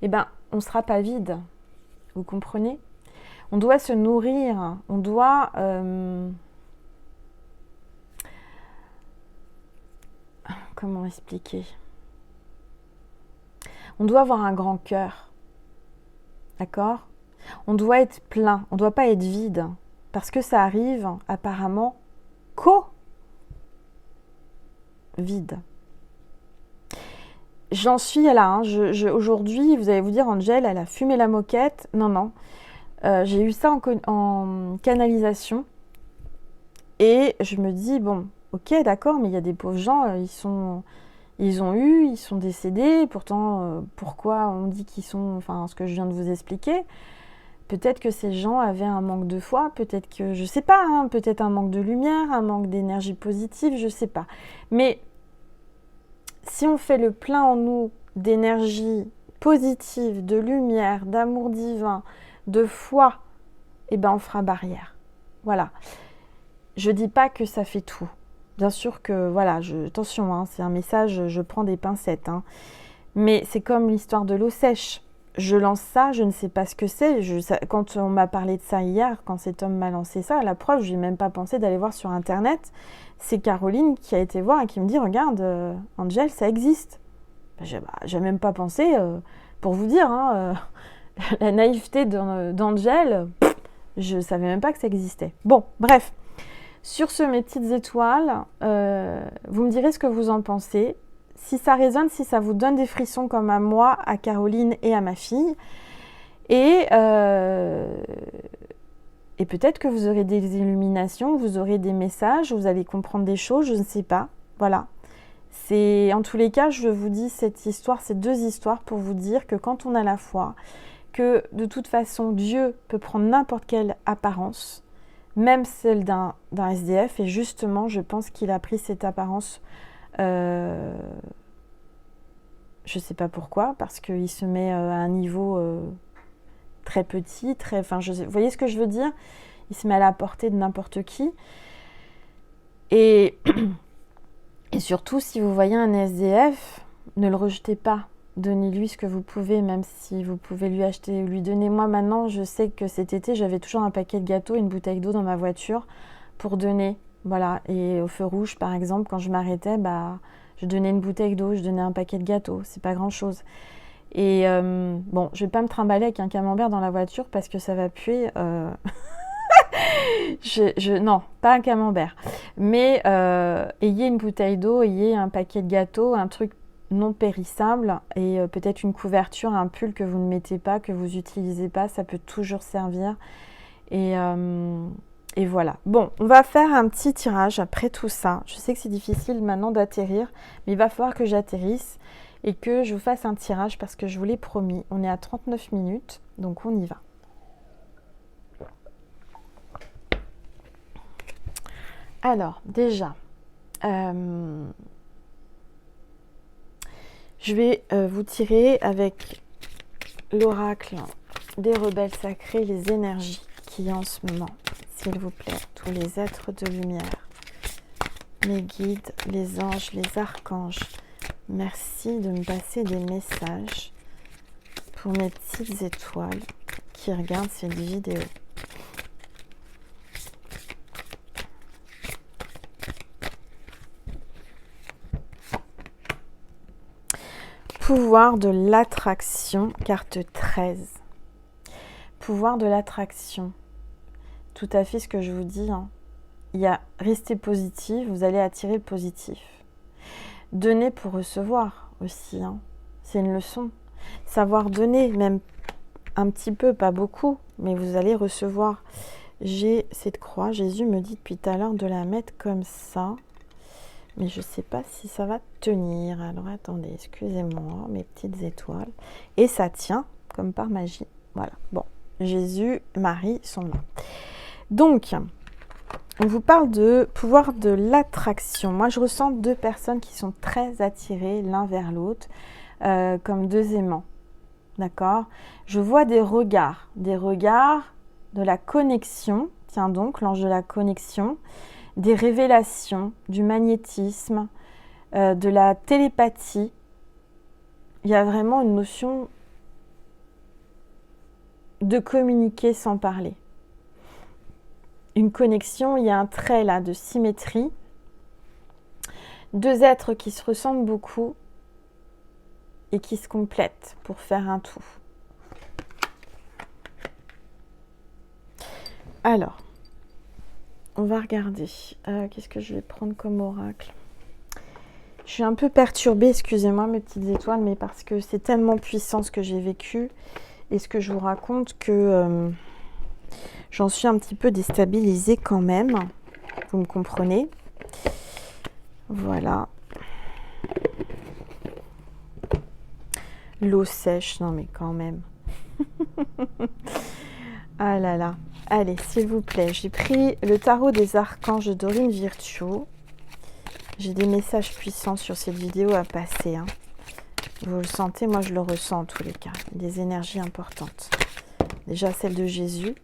et ben on ne sera pas vide, vous comprenez ? On doit se nourrir, on doit comment expliquer ? On doit avoir un grand cœur, d'accord ? On doit être plein, on ne doit pas être vide, parce que ça arrive apparemment vide. J'en suis là, hein. Aujourd'hui, vous allez vous dire, Angel, elle a fumé la moquette. Non. J'ai eu ça en canalisation. Et je me dis, bon, ok, d'accord, mais il y a des pauvres gens, ils sont décédés. Pourtant, pourquoi on dit qu'ils sont... Enfin, ce que je viens de vous expliquer. Peut-être que ces gens avaient un manque de foi. Peut-être que, je sais pas, hein, peut-être un manque de lumière, un manque d'énergie positive, je sais pas. Mais... si on fait le plein en nous d'énergie positive, de lumière, d'amour divin, de foi, eh ben on fera barrière. Voilà. Je dis pas que ça fait tout. Bien sûr que, voilà, attention, hein, c'est un message, je prends des pincettes. Hein. Mais c'est comme l'histoire de l'eau sèche. Je lance ça, je ne sais pas ce que c'est. Quand on m'a parlé de ça hier, quand cet homme m'a lancé ça, la preuve, je n'ai même pas pensé d'aller voir sur Internet. C'est Caroline qui a été voir et qui me dit, regarde, Angel, ça existe. J'ai même pas pensé, pour vous dire, hein, la naïveté d'Angel, je savais même pas que ça existait. Bon, bref. Sur ce, mes petites étoiles, vous me direz ce que vous en pensez. Si ça résonne, si ça vous donne des frissons comme à moi, à Caroline et à ma fille. Et peut-être que vous aurez des illuminations, vous aurez des messages, vous allez comprendre des choses, je ne sais pas. Voilà. En tous les cas, je vous dis ces 2 histoires pour vous dire que quand on a la foi, que de toute façon, Dieu peut prendre n'importe quelle apparence, même celle d'un SDF. Et justement, je pense qu'il a pris cette apparence... je sais pas pourquoi, parce qu'il se met à un niveau très petit, vous voyez ce que je veux dire ? Il se met à la portée de n'importe qui. Et surtout, si vous voyez un SDF, ne le rejetez pas. Donnez-lui ce que vous pouvez, même si vous pouvez lui acheter, lui donner. Moi, maintenant, je sais que cet été, j'avais toujours un paquet de gâteaux et une bouteille d'eau dans ma voiture pour donner. Voilà. Et au feu rouge, par exemple, quand je m'arrêtais, je donnais une bouteille d'eau, je donnais un paquet de gâteaux. C'est pas grand-chose. Et bon, je vais pas me trimballer avec un camembert dans la voiture parce que ça va puer. Non, pas un camembert. Mais ayez une bouteille d'eau, ayez un paquet de gâteaux, un truc non périssable et peut-être une couverture, un pull que vous ne mettez pas, que vous n'utilisez pas, ça peut toujours servir. Et voilà. Bon, on va faire un petit tirage après tout ça. Je sais que c'est difficile maintenant d'atterrir, mais il va falloir que j'atterrisse et que je vous fasse un tirage parce que je vous l'ai promis. On est à 39 minutes, donc on y va. Alors, déjà, je vais vous tirer avec l'oracle des rebelles sacrés les énergies qu'il y a en ce moment. S'il vous plaît, tous les êtres de lumière, mes guides, les anges, les archanges, merci de me passer des messages pour mes petites étoiles qui regardent cette vidéo. pouvoir de l'attraction, carte 13. Pouvoir de l'attraction. Tout à fait ce que je vous dis. Hein. Il y a rester positif, vous allez attirer le positif. Donner pour recevoir aussi. Hein. C'est une leçon. Savoir donner, même un petit peu, pas beaucoup, mais vous allez recevoir. J'ai cette croix. Jésus me dit depuis tout à l'heure de la mettre comme ça. Mais je ne sais pas si ça va tenir. Alors attendez, excusez-moi, mes petites étoiles. Et ça tient, comme par magie. Voilà. Bon, Jésus, Marie sont là. Donc, on vous parle de pouvoir de l'attraction. Moi, je ressens deux personnes qui sont très attirées l'un vers l'autre, comme deux aimants. D'accord? Je vois des regards de la connexion. Tiens donc, l'ange de la connexion. Des révélations, du magnétisme, de la télépathie. Il y a vraiment une notion de communiquer sans parler. Une connexion, il y a un trait là de symétrie. Deux êtres qui se ressemblent beaucoup et qui se complètent pour faire un tout. Alors, on va regarder. Qu'est-ce que je vais prendre comme oracle? Je suis un peu perturbée, excusez-moi mes petites étoiles, mais parce que c'est tellement puissant ce que j'ai vécu et ce que je vous raconte que j'en suis un petit peu déstabilisée quand même. Vous me comprenez? Voilà. L'eau sèche, non mais quand même. Ah là là. Allez, s'il vous plaît, j'ai pris le tarot des archanges de Dorine Virtue. J'ai des messages puissants sur cette vidéo à passer. Hein. Vous le sentez, moi je le ressens en tous les cas. Des énergies importantes. Déjà celle de Jésus.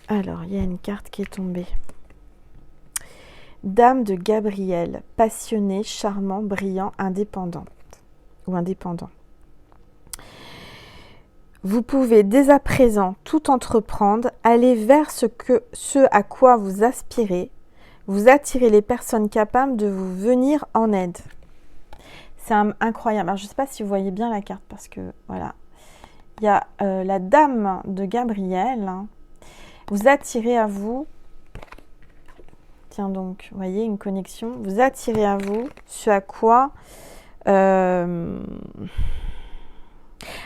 Alors, il y a une carte qui est tombée. Dame de Gabriel, passionnée, charmant, brillant, indépendante ou indépendant. Vous pouvez dès à présent tout entreprendre, aller vers ce à quoi vous aspirez, vous attirez les personnes capables de vous venir en aide. C'est incroyable. Alors, je ne sais pas si vous voyez bien la carte parce que, voilà. Il y a la Dame de Gabriel. Hein. Vous attirez à vous, tiens donc, vous voyez, une connexion. Vous attirez à vous ce à quoi...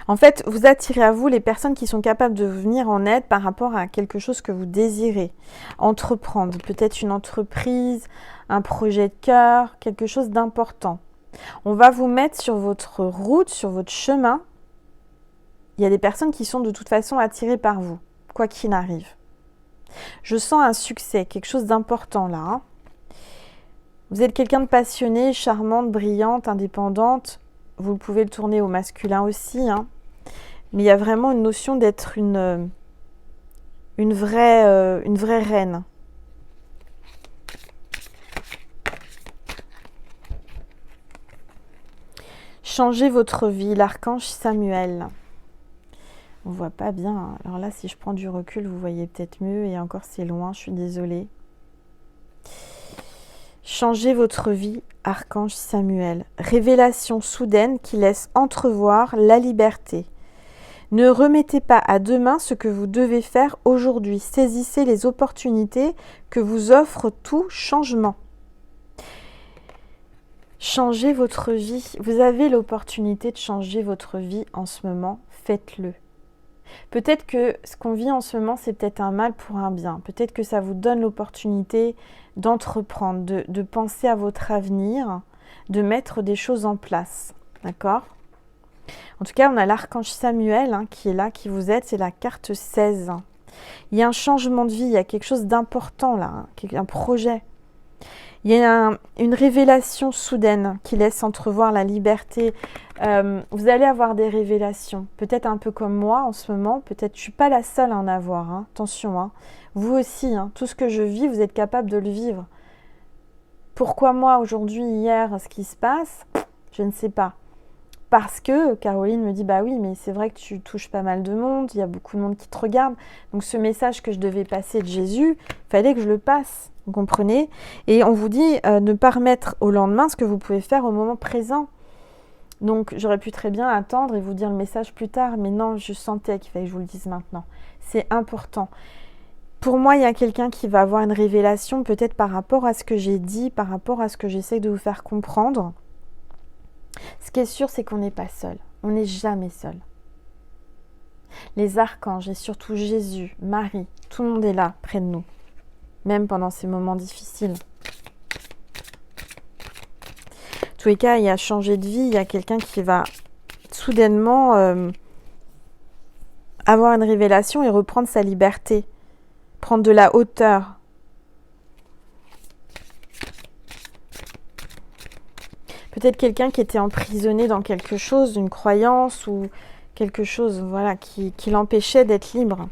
En fait, vous attirez à vous les personnes qui sont capables de venir en aide par rapport à quelque chose que vous désirez entreprendre. Peut-être une entreprise, un projet de cœur, quelque chose d'important. On va vous mettre sur votre route, sur votre chemin. Il y a des personnes qui sont de toute façon attirées par vous, quoi qu'il arrive. Je sens un succès, quelque chose d'important là. Hein. Vous êtes quelqu'un de passionné, charmante, brillante, indépendante. Vous pouvez le tourner au masculin aussi, hein. Mais il y a vraiment une notion d'être une vraie reine. Changez votre vie, l'archange Samuel. On voit pas bien. Hein. Alors là, si je prends du recul, vous voyez peut-être mieux. Et encore, c'est loin, je suis désolée. Changez votre vie, archange Samuel. Révélation soudaine qui laisse entrevoir la liberté. Ne remettez pas à demain ce que vous devez faire aujourd'hui. Saisissez les opportunités que vous offre tout changement. Changez votre vie. Vous avez l'opportunité de changer votre vie en ce moment. Faites-le. Peut-être que ce qu'on vit en ce moment, c'est peut-être un mal pour un bien. Peut-être que ça vous donne l'opportunité d'entreprendre, de penser à votre avenir, de mettre des choses en place. D'accord ? En tout cas, on a l'archange Samuel hein, qui est là, qui vous aide. C'est la carte 16. Il y a un changement de vie, il y a quelque chose d'important là, hein, un projet. Il y a une révélation soudaine qui laisse entrevoir la liberté. Vous allez avoir des révélations, peut-être un peu comme moi en ce moment. Peut-être je ne suis pas la seule à en avoir. Hein. Attention, hein. Vous aussi, hein, tout ce que je vis, vous êtes capable de le vivre. Pourquoi moi, aujourd'hui, hier, ce qui se passe, je ne sais pas. Parce que Caroline me dit, bah oui, mais c'est vrai que tu touches pas mal de monde, il y a beaucoup de monde qui te regarde. Donc ce message que je devais passer de Jésus, il fallait que je le passe, vous comprenez? Et on vous dit ne pas remettre au lendemain ce que vous pouvez faire au moment présent. Donc, j'aurais pu très bien attendre et vous dire le message plus tard, mais non, je sentais qu'il fallait que je vous le dise maintenant. C'est important. Pour moi, il y a quelqu'un qui va avoir une révélation, peut-être par rapport à ce que j'ai dit, par rapport à ce que j'essaie de vous faire comprendre. Ce qui est sûr, c'est qu'on n'est pas seul. On n'est jamais seul. Les archanges et surtout Jésus, Marie, tout le monde est là, près de nous. Même pendant ces moments difficiles. En tous les cas, il y a changé de vie, il y a quelqu'un qui va soudainement avoir une révélation et reprendre sa liberté, prendre de la hauteur. Peut-être quelqu'un qui était emprisonné dans quelque chose, une croyance ou quelque chose voilà, qui l'empêchait d'être libre.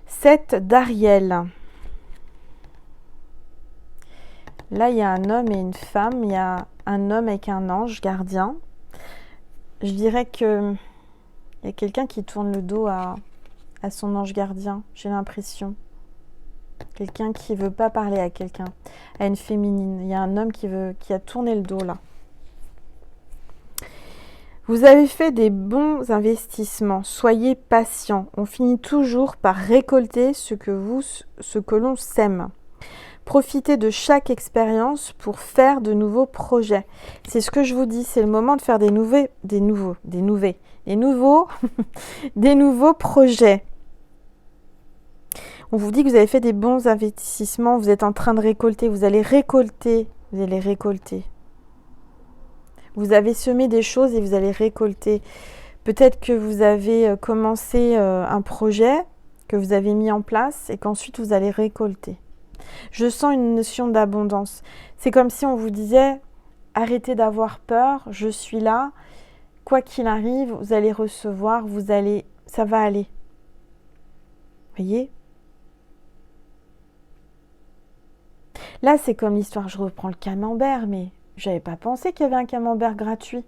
7 d'Ariel. Là, il y a un homme et une femme. Il y a un homme avec un ange gardien. Je dirais que il y a quelqu'un qui tourne le dos à son ange gardien, j'ai l'impression. Quelqu'un qui ne veut pas parler à quelqu'un, à une féminine. Il y a un homme qui a tourné le dos là. Vous avez fait des bons investissements. Soyez patient. On finit toujours par récolter ce que l'on sème. Profitez de chaque expérience pour faire de nouveaux projets. C'est ce que je vous dis, c'est le moment de faire des nouveaux projets. On vous dit que vous avez fait des bons investissements, vous êtes en train de récolter, vous allez récolter. Vous avez semé des choses et vous allez récolter. Peut-être que vous avez commencé un projet que vous avez mis en place et qu'ensuite vous allez récolter. Je sens une notion d'abondance. C'est comme si on vous disait, arrêtez d'avoir peur, je suis là. Quoi qu'il arrive, vous allez recevoir, ça va aller. Voyez ? Là, c'est comme l'histoire, je reprends le camembert, mais je n'avais pas pensé qu'il y avait un camembert gratuit.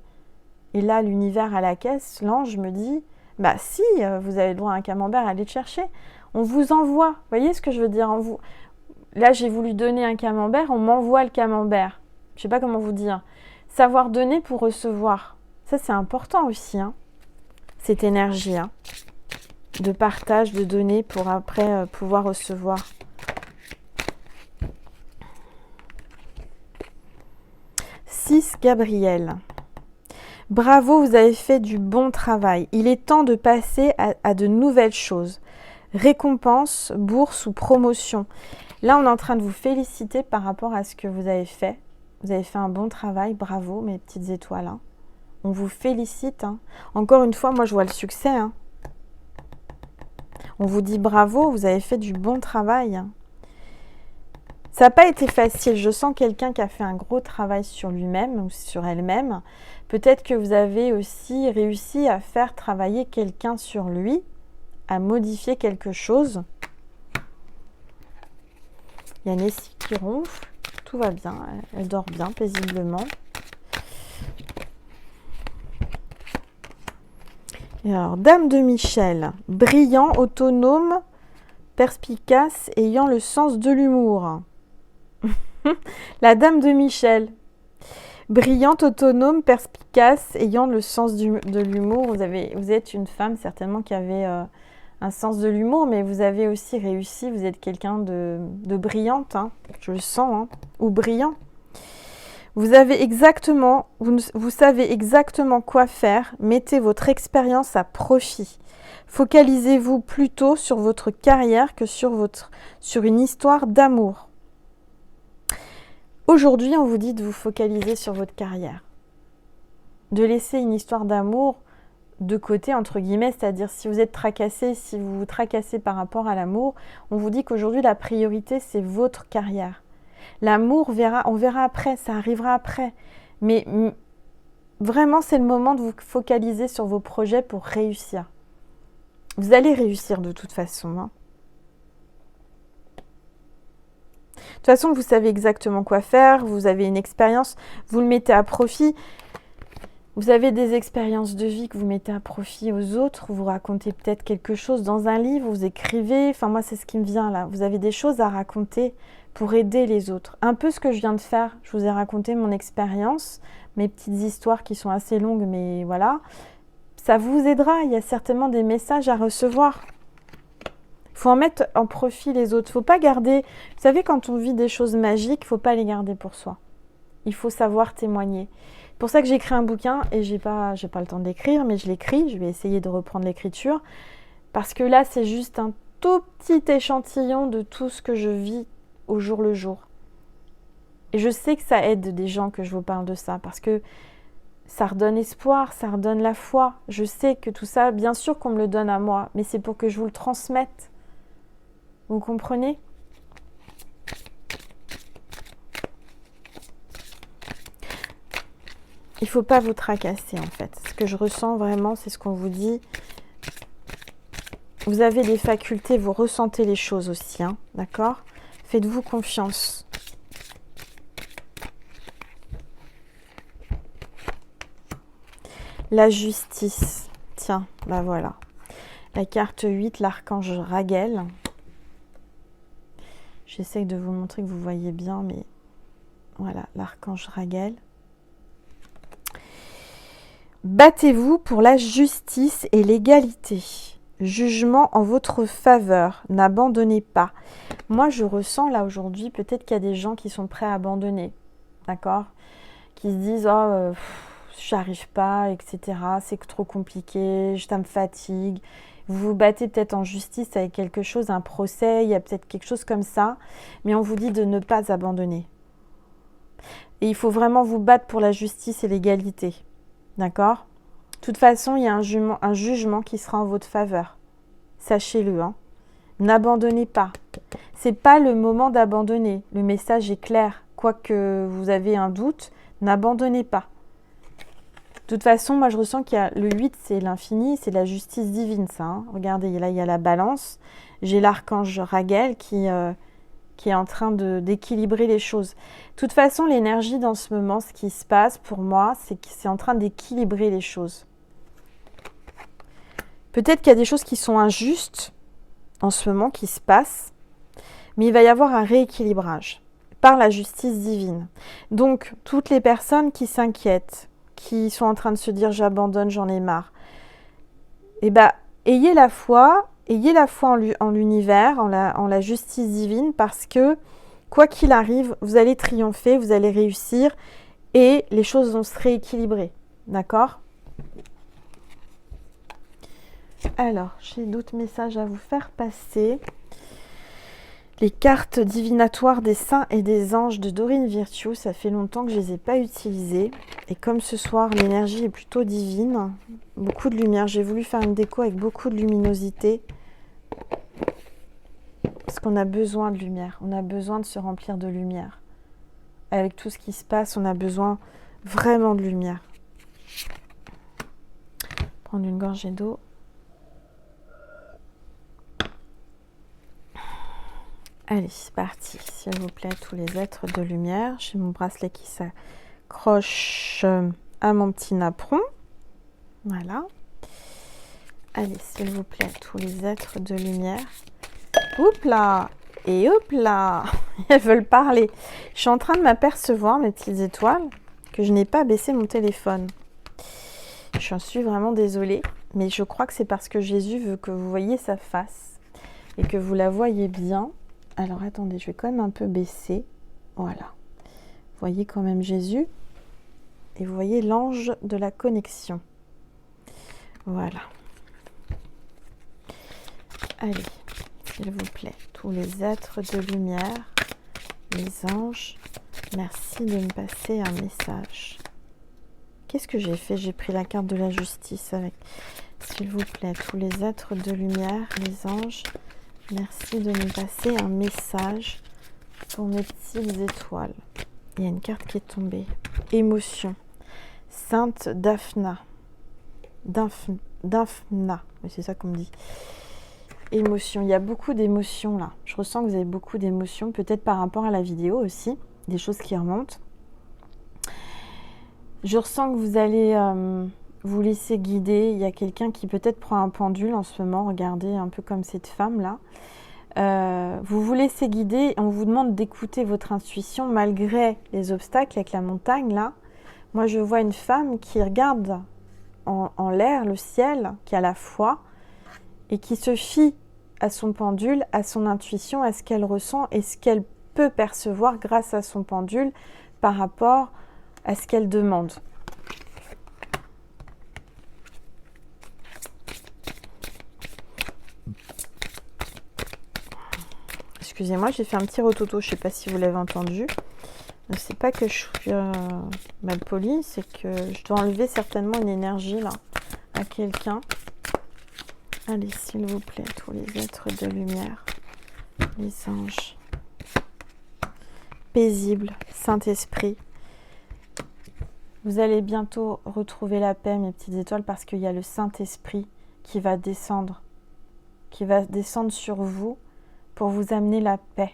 Et là, l'univers à la caisse, l'ange me dit, bah si, vous avez le droit à un camembert, allez le chercher. On vous envoie, vous voyez ce que je veux dire ? Là, j'ai voulu donner un camembert, on m'envoie le camembert. Je ne sais pas comment vous dire. Savoir donner pour recevoir. Ça, c'est important aussi, hein, cette énergie, hein, de partage, de donner pour après pouvoir recevoir. Gabriel. Bravo, vous avez fait du bon travail. Il est temps de passer à de nouvelles choses. Récompense, bourse ou promotion. Là, on est en train de vous féliciter par rapport à ce que vous avez fait. Vous avez fait un bon travail. Bravo, mes petites étoiles. Hein. On vous félicite. Hein. Encore une fois, moi, je vois le succès. Hein. On vous dit bravo, vous avez fait du bon travail. Hein. Ça n'a pas été facile. Je sens quelqu'un qui a fait un gros travail sur lui-même ou sur elle-même. Peut-être que vous avez aussi réussi à faire travailler quelqu'un sur lui, à modifier quelque chose. Il y a Nessie qui ronfle. Tout va bien. Elle dort bien, paisiblement. Et alors, Dame de Michel. Brillant, autonome, perspicace, ayant le sens de l'humour. La Dame de Michel. Brillante, autonome, perspicace, ayant le sens de l'humour. Vous êtes une femme certainement qui avait un sens de l'humour, mais vous avez aussi réussi. Vous êtes quelqu'un de brillante, hein, je le sens, hein, ou brillant. Vous savez exactement quoi faire. Mettez votre expérience à profit. Focalisez-vous plutôt sur votre carrière que sur une histoire d'amour. Aujourd'hui, on vous dit de vous focaliser sur votre carrière. De laisser une histoire d'amour de côté, entre guillemets, c'est-à-dire si vous êtes tracassé, si vous vous tracassez par rapport à l'amour, on vous dit qu'aujourd'hui, la priorité, c'est votre carrière. L'amour, on verra après, ça arrivera après. Mais vraiment, c'est le moment de vous focaliser sur vos projets pour réussir. Vous allez réussir de toute façon, hein. De toute façon, vous savez exactement quoi faire, vous avez une expérience, vous le mettez à profit. Vous avez des expériences de vie que vous mettez à profit aux autres, vous racontez peut-être quelque chose dans un livre, vous écrivez, enfin moi c'est ce qui me vient là. Vous avez des choses à raconter pour aider les autres. Un peu ce que je viens de faire, je vous ai raconté mon expérience, mes petites histoires qui sont assez longues, mais voilà. Ça vous aidera, il y a certainement des messages à recevoir. Il faut en mettre en profit les autres. Il ne faut pas garder... Vous savez, quand on vit des choses magiques, il ne faut pas les garder pour soi. Il faut savoir témoigner. C'est pour ça que j'ai écrit un bouquin, et j'ai pas le temps de l'écrire, mais je l'écris. Je vais essayer de reprendre l'écriture. Parce que là, c'est juste un tout petit échantillon de tout ce que je vis au jour le jour. Et je sais que ça aide des gens que je vous parle de ça, parce que ça redonne espoir, ça redonne la foi. Je sais que tout ça, bien sûr qu'on me le donne à moi, mais c'est pour que je vous le transmette. Vous comprenez ? Il ne faut pas vous tracasser en fait. Ce que je ressens vraiment, c'est ce qu'on vous dit. Vous avez des facultés, vous ressentez les choses aussi, hein, d'accord ? Faites-vous confiance. La justice. Tiens, bah voilà. La carte 8, l'archange Raguel. J'essaye de vous montrer que vous voyez bien, mais voilà, l'archange Raguel. Battez-vous pour la justice et l'égalité. Jugement en votre faveur. N'abandonnez pas. Moi, je ressens là aujourd'hui, peut-être qu'il y a des gens qui sont prêts à abandonner. D'accord ? Qui se disent, oh, j'arrive pas, etc. C'est trop compliqué, ça me fatigue. Vous vous battez peut-être en justice avec quelque chose, un procès, il y a peut-être quelque chose comme ça. Mais on vous dit de ne pas abandonner. Et il faut vraiment vous battre pour la justice et l'égalité. D'accord ? De toute façon, il y a un jugement qui sera en votre faveur. Sachez-le, hein. N'abandonnez pas. C'est pas le moment d'abandonner. Le message est clair. Quoique vous avez un doute, n'abandonnez pas. De toute façon, moi je ressens qu'il y a le 8, c'est l'infini, c'est la justice divine, ça. Hein. Regardez, là il y a la balance. J'ai l'archange Raguel qui est en train d'équilibrer les choses. De toute façon, l'énergie dans ce moment, ce qui se passe pour moi, c'est que c'est en train d'équilibrer les choses. Peut-être qu'il y a des choses qui sont injustes en ce moment, qui se passent, mais il va y avoir un rééquilibrage par la justice divine. Donc, toutes les personnes qui s'inquiètent, qui sont en train de se dire « j'abandonne, j'en ai marre », eh bien, ayez la foi en l'univers, en la justice divine, parce que, quoi qu'il arrive, vous allez triompher, vous allez réussir, et les choses vont se rééquilibrer. D'accord ? Alors, j'ai d'autres messages à vous faire passer. Les cartes divinatoires des saints et des anges de Dorine Virtue, ça fait longtemps que je ne les ai pas utilisées. Et comme ce soir, l'énergie est plutôt divine, beaucoup de lumière. J'ai voulu faire une déco avec beaucoup de luminosité. Parce qu'on a besoin de lumière, on a besoin de se remplir de lumière. Avec tout ce qui se passe, on a besoin vraiment de lumière. Prendre une gorgée d'eau. Allez, c'est parti. S'il vous plaît, tous les êtres de lumière. J'ai mon bracelet qui s'accroche à mon petit napperon. Voilà. Allez, s'il vous plaît, tous les êtres de lumière. Hop là! Et hop là! Elles veulent parler. Je suis en train de m'apercevoir, mes petites étoiles, que je n'ai pas baissé mon téléphone. Je suis vraiment désolée, mais je crois que c'est parce que Jésus veut que vous voyiez sa face et que vous la voyez bien. Alors, attendez, je vais quand même un peu baisser. Voilà. Vous voyez quand même Jésus. Et vous voyez l'ange de la connexion. Voilà. Allez, s'il vous plaît, tous les êtres de lumière, les anges, merci de me passer un message. Qu'est-ce que j'ai fait? J'ai pris la carte de la justice avec. S'il vous plaît, tous les êtres de lumière, les anges, merci de me passer un message pour mes petites étoiles. Il y a une carte qui est tombée. Émotion. Sainte Daphna. Daphna. Oui, c'est ça qu'on me dit. Émotion. Il y a beaucoup d'émotions là. Je ressens que vous avez beaucoup d'émotions. Peut-être par rapport à la vidéo aussi. Des choses qui remontent. Je ressens que vous allez vous laisser guider. Il y a quelqu'un qui peut-être prend un pendule en ce moment. Regardez, un peu comme cette femme-là. Vous vous laissez guider. On vous demande d'écouter votre intuition malgré les obstacles avec la montagne, là. Moi, je vois une femme qui regarde en l'air, le ciel, qui a la foi, et qui se fie à son pendule, à son intuition, à ce qu'elle ressent et ce qu'elle peut percevoir grâce à son pendule par rapport à ce qu'elle demande. Excusez-moi, j'ai fait un petit rototo, je ne sais pas si vous l'avez entendu. C'est pas que je suis mal polie, c'est que je dois enlever certainement une énergie là à quelqu'un. Allez, s'il vous plaît, tous les êtres de lumière, les anges, paisibles, Saint-Esprit. Vous allez bientôt retrouver la paix, mes petites étoiles, parce qu'il y a le Saint-Esprit qui va descendre sur vous pour vous amener la paix.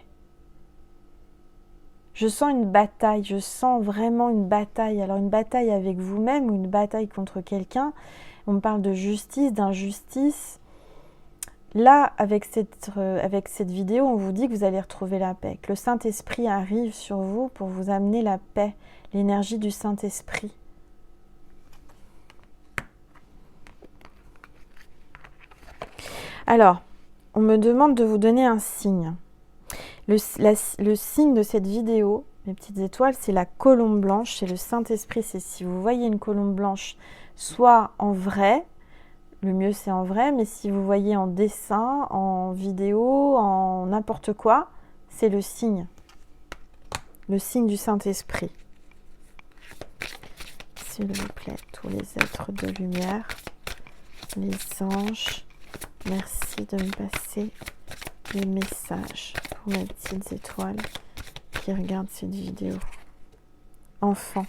Je sens une bataille, je sens vraiment une bataille. Alors une bataille avec vous-même ou une bataille contre quelqu'un. On me parle de justice, d'injustice. Là, avec cette vidéo, on vous dit que vous allez retrouver la paix. Que le Saint-Esprit arrive sur vous pour vous amener la paix, l'énergie du Saint-Esprit. Alors, on me demande de vous donner un signe. Le signe de cette vidéo, mes petites étoiles, c'est la colombe blanche, c'est le Saint-Esprit. C'est si vous voyez une colombe blanche, soit en vrai, le mieux c'est en vrai, mais si vous voyez en dessin, en vidéo, en n'importe quoi, c'est le signe du Saint-Esprit. S'il vous plaît, tous les êtres de lumière, les anges, merci de me passer les messages pour mes petites étoiles qui regardent cette vidéo. Enfant.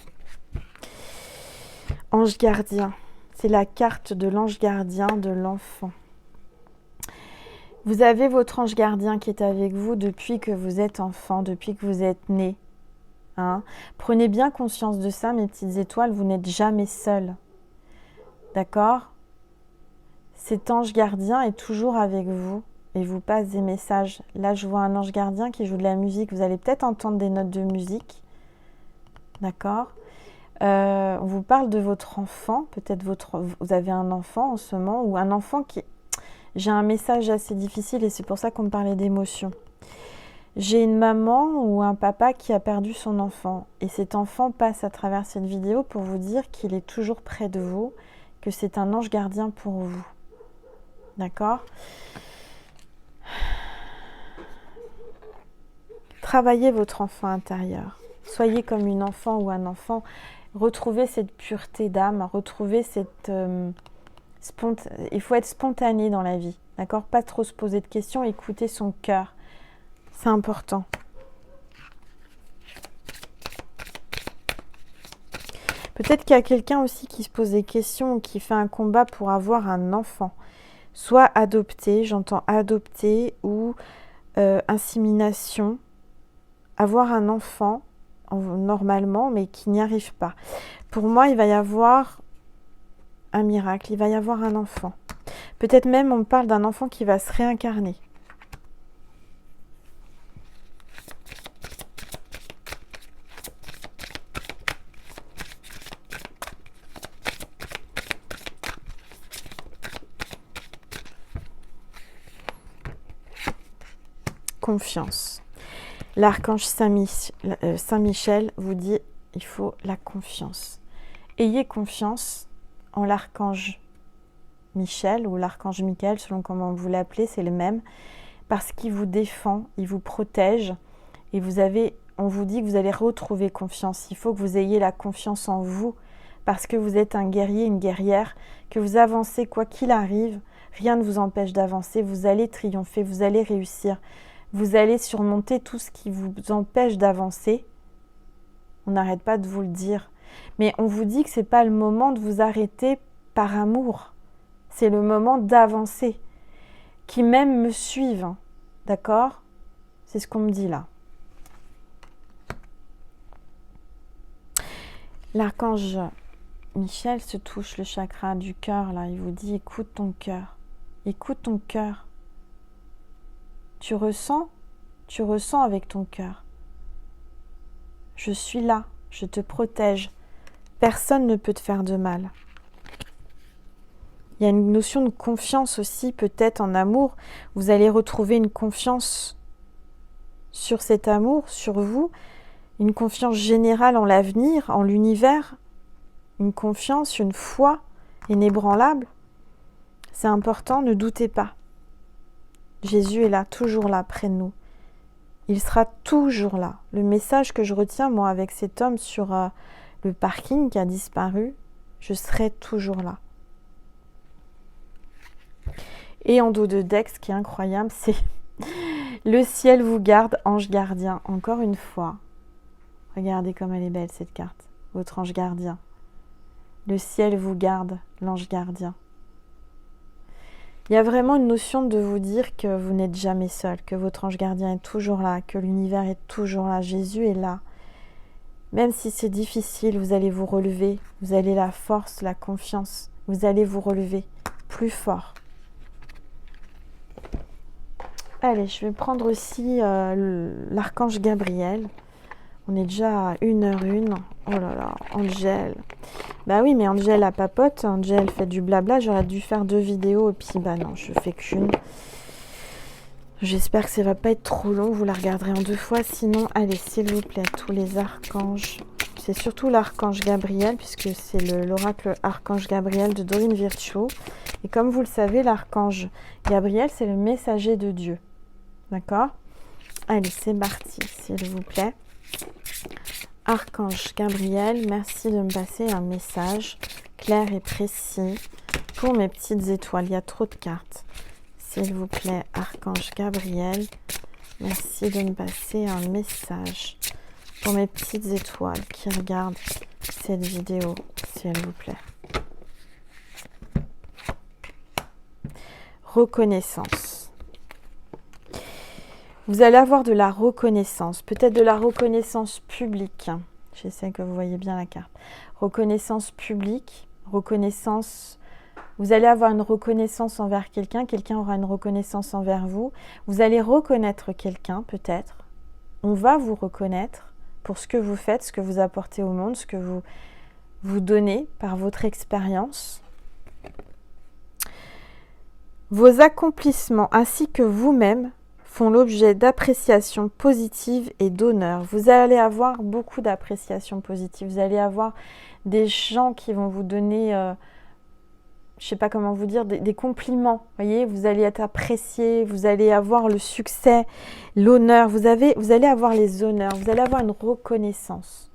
Ange gardien. C'est la carte de l'ange gardien de l'enfant. Vous avez votre ange gardien qui est avec vous depuis que vous êtes enfant, depuis que vous êtes né. Hein? Prenez bien conscience de ça, mes petites étoiles, vous n'êtes jamais seul. D'accord? Cet ange gardien est toujours avec vous et vous passe des messages. Là, je vois un ange gardien qui joue de la musique. Vous allez peut-être entendre des notes de musique. D'accord? On vous parle de votre enfant, peut-être vous avez un enfant en ce moment, ou un enfant qui... J'ai un message assez difficile et c'est pour ça qu'on me parlait d'émotion. J'ai une maman ou un papa qui a perdu son enfant et cet enfant passe à travers cette vidéo pour vous dire qu'il est toujours près de vous, que c'est un ange gardien pour vous. D'accord? Travaillez votre enfant intérieur. Soyez comme une enfant ou un enfant. Retrouvez cette pureté d'âme, retrouvez cette... Il faut être spontané dans la vie, d'accord? Pas trop se poser de questions, écouter son cœur. C'est important. Peut-être qu'il y a quelqu'un aussi qui se pose des questions ou qui fait un combat pour avoir un enfant. Soit adopté, j'entends adopter, ou insémination. Avoir un enfant, normalement, mais qui n'y arrive pas. Pour moi, il va y avoir un miracle, il va y avoir un enfant. Peut-être même, on me parle d'un enfant qui va se réincarner. Confiance. L'archange Saint-Michel vous dit il faut la confiance. Ayez confiance en l'archange Michel ou l'archange Michael, selon comment vous l'appelez, c'est le même, parce qu'il vous défend, il vous protège et on vous dit que vous allez retrouver confiance. Il faut que vous ayez la confiance en vous parce que vous êtes un guerrier, une guerrière, que vous avancez quoi qu'il arrive, rien ne vous empêche d'avancer, vous allez triompher, vous allez réussir. Vous allez surmonter tout ce qui vous empêche d'avancer. On n'arrête pas de vous le dire. Mais on vous dit que ce n'est pas le moment de vous arrêter par amour. C'est le moment d'avancer. Qui même me suivent. D'accord? C'est ce qu'on me dit là. L'archange Michel se touche le chakra du cœur là. Il vous dit écoute ton cœur. Écoute ton cœur. Tu ressens avec ton cœur. Je suis là, je te protège. Personne ne peut te faire de mal. Il y a une notion de confiance aussi, peut-être en amour. Vous allez retrouver une confiance sur cet amour, sur vous, une confiance générale en l'avenir, en l'univers, une confiance, une foi inébranlable. C'est important, ne doutez pas. Jésus est là, toujours là, près de nous. Il sera toujours là. Le message que je retiens, moi, avec cet homme sur le parking qui a disparu, je serai toujours là. Et en dos de deck, ce qui est incroyable, c'est le ciel vous garde, ange gardien. Encore une fois, regardez comme elle est belle cette carte, votre ange gardien. Le ciel vous garde, l'ange gardien. Il y a vraiment une notion de vous dire que vous n'êtes jamais seul, que votre ange gardien est toujours là, que l'univers est toujours là, Jésus est là. Même si c'est difficile, vous allez vous relever, vous avez la force, la confiance, vous allez vous relever plus fort. Allez, je vais prendre aussi l'archange Gabriel. On est déjà à 1h01. Oh là là, Angèle. Bah oui, mais Angèle a papote. Angèle fait du blabla. J'aurais dû faire 2 vidéos. Et puis, bah non, je fais qu'une. J'espère que ça va pas être trop long. Vous la regarderez en 2 fois. Sinon, allez, s'il vous plaît, tous les archanges. C'est surtout l'archange Gabriel, puisque c'est l'oracle archange Gabriel de Dorine Virtue. Et comme vous le savez, l'archange Gabriel, c'est le messager de Dieu. D'accord? Allez, c'est parti, s'il vous plaît. Archange Gabriel, merci de me passer un message clair et précis pour mes petites étoiles. Il y a trop de cartes. S'il vous plaît, Archange Gabriel, merci de me passer un message pour mes petites étoiles qui regardent cette vidéo, s'il vous plaît. Reconnaissance. Vous allez avoir de la reconnaissance, peut-être de la reconnaissance publique. J'essaie que vous voyez bien la carte. Reconnaissance publique, reconnaissance. Vous allez avoir une reconnaissance envers quelqu'un, quelqu'un aura une reconnaissance envers vous. Vous allez reconnaître quelqu'un, peut-être. On va vous reconnaître pour ce que vous faites, ce que vous apportez au monde, ce que vous donnez par votre expérience. Vos accomplissements ainsi que vous-même font l'objet d'appréciation positive et d'honneur. Vous allez avoir beaucoup d'appréciation positive. Vous allez avoir des gens qui vont vous donner, je ne sais pas comment vous dire, des compliments. Voyez, vous allez être apprécié, vous allez avoir le succès, l'honneur. Vous allez avoir les honneurs, vous allez avoir une reconnaissance.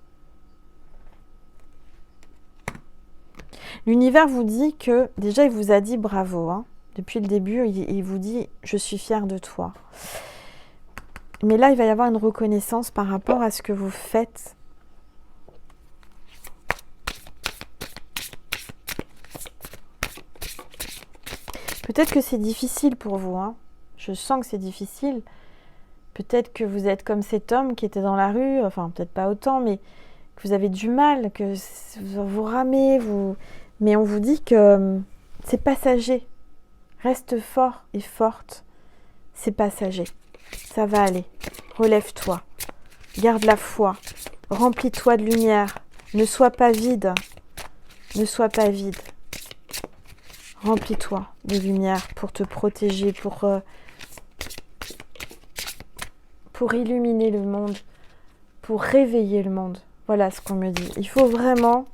L'univers vous dit que, déjà il vous a dit bravo, hein. Depuis le début, il vous dit « je suis fière de toi ». Mais là, il va y avoir une reconnaissance par rapport à ce que vous faites. Peut-être que c'est difficile pour vous, hein. Je sens que c'est difficile. Peut-être que vous êtes comme cet homme qui était dans la rue, enfin peut-être pas autant, mais que vous avez du mal, que vous ramez, mais on vous dit que c'est passager. Reste fort et forte, c'est passager. Ça va aller. Relève-toi. Garde la foi. Remplis-toi de lumière. Ne sois pas vide. Ne sois pas vide. Remplis-toi de lumière pour te protéger, pour illuminer le monde, pour réveiller le monde. Voilà ce qu'on me dit. Il faut vraiment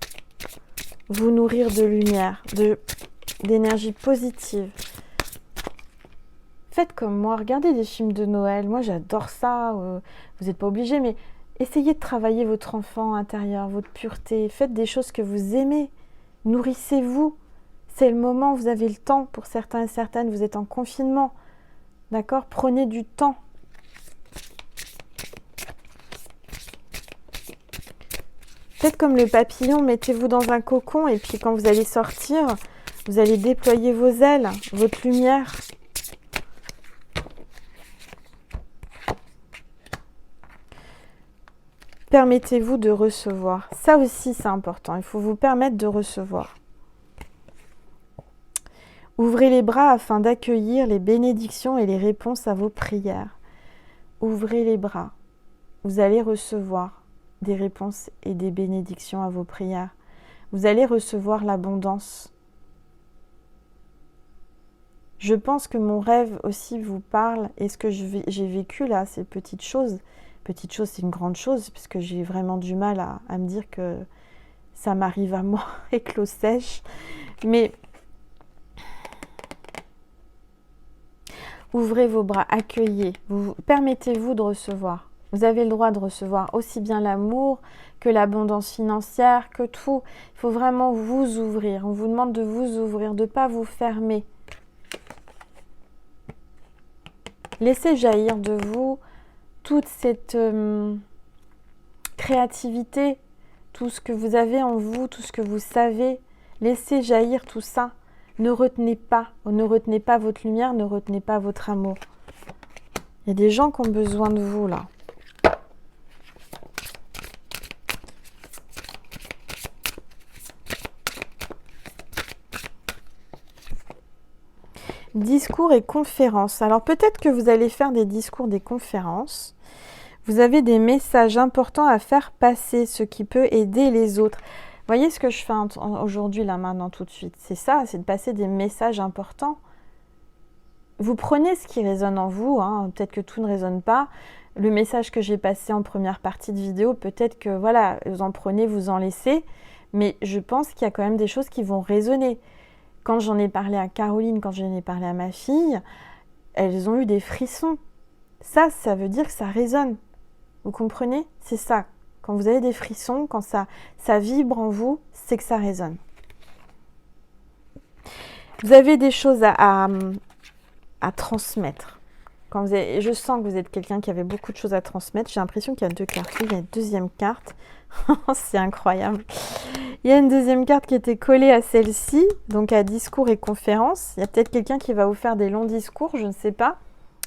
vous nourrir de lumière, d'énergie positive. Faites comme moi, regardez des films de Noël. Moi, j'adore ça. Vous n'êtes pas obligés, mais essayez de travailler votre enfant intérieur, votre pureté. Faites des choses que vous aimez. Nourrissez-vous. C'est le moment, vous avez le temps. Pour certains et certaines, vous êtes en confinement. D'accord? Prenez du temps. Faites comme le papillon, mettez-vous dans un cocon et puis quand vous allez sortir, vous allez déployer vos ailes, votre lumière. Permettez-vous de recevoir. Ça aussi, c'est important. Il faut vous permettre de recevoir. Ouvrez les bras afin d'accueillir les bénédictions et les réponses à vos prières. Ouvrez les bras. Vous allez recevoir des réponses et des bénédictions à vos prières. Vous allez recevoir l'abondance. Je pense que mon rêve aussi vous parle, et ce que j'ai vécu là, ces petites choses. Petite chose, c'est une grande chose, puisque j'ai vraiment du mal à me dire que ça m'arrive à moi, avec l'eau sèche. Mais ouvrez vos bras, accueillez, permettez-vous de recevoir. Vous avez le droit de recevoir aussi bien l'amour que l'abondance financière, que tout. Il faut vraiment vous ouvrir. On vous demande de vous ouvrir, de ne pas vous fermer. Laissez jaillir de vous toute cette créativité, tout ce que vous avez en vous, tout ce que vous savez. Laissez jaillir tout ça. Ne retenez pas votre lumière, ne retenez pas votre amour. Il y a des gens qui ont besoin de vous là. Discours et conférences. Alors peut-être que vous allez faire des discours, des conférences. Vous avez des messages importants à faire passer, ce qui peut aider les autres. Voyez ce que je fais aujourd'hui, là, maintenant, tout de suite. C'est ça, c'est de passer des messages importants. Vous prenez ce qui résonne en vous, hein. Peut-être que tout ne résonne pas. Le message que j'ai passé en première partie de vidéo, peut-être que, voilà, vous en prenez, vous en laissez. Mais je pense qu'il y a quand même des choses qui vont résonner. Quand j'en ai parlé à Caroline, quand j'en ai parlé à ma fille, elles ont eu des frissons. Ça veut dire que ça résonne. Vous comprenez? C'est ça. Quand vous avez des frissons, quand ça vibre en vous, c'est que ça résonne. Vous avez des choses à transmettre. Je sens que vous êtes quelqu'un qui avait beaucoup de choses à transmettre. J'ai l'impression qu'il y a 2 cartes. Il y a une deuxième carte. C'est incroyable. Il y a une deuxième carte qui était collée à celle-ci, donc à discours et conférences. Il y a peut-être quelqu'un qui va vous faire des longs discours, je ne sais pas.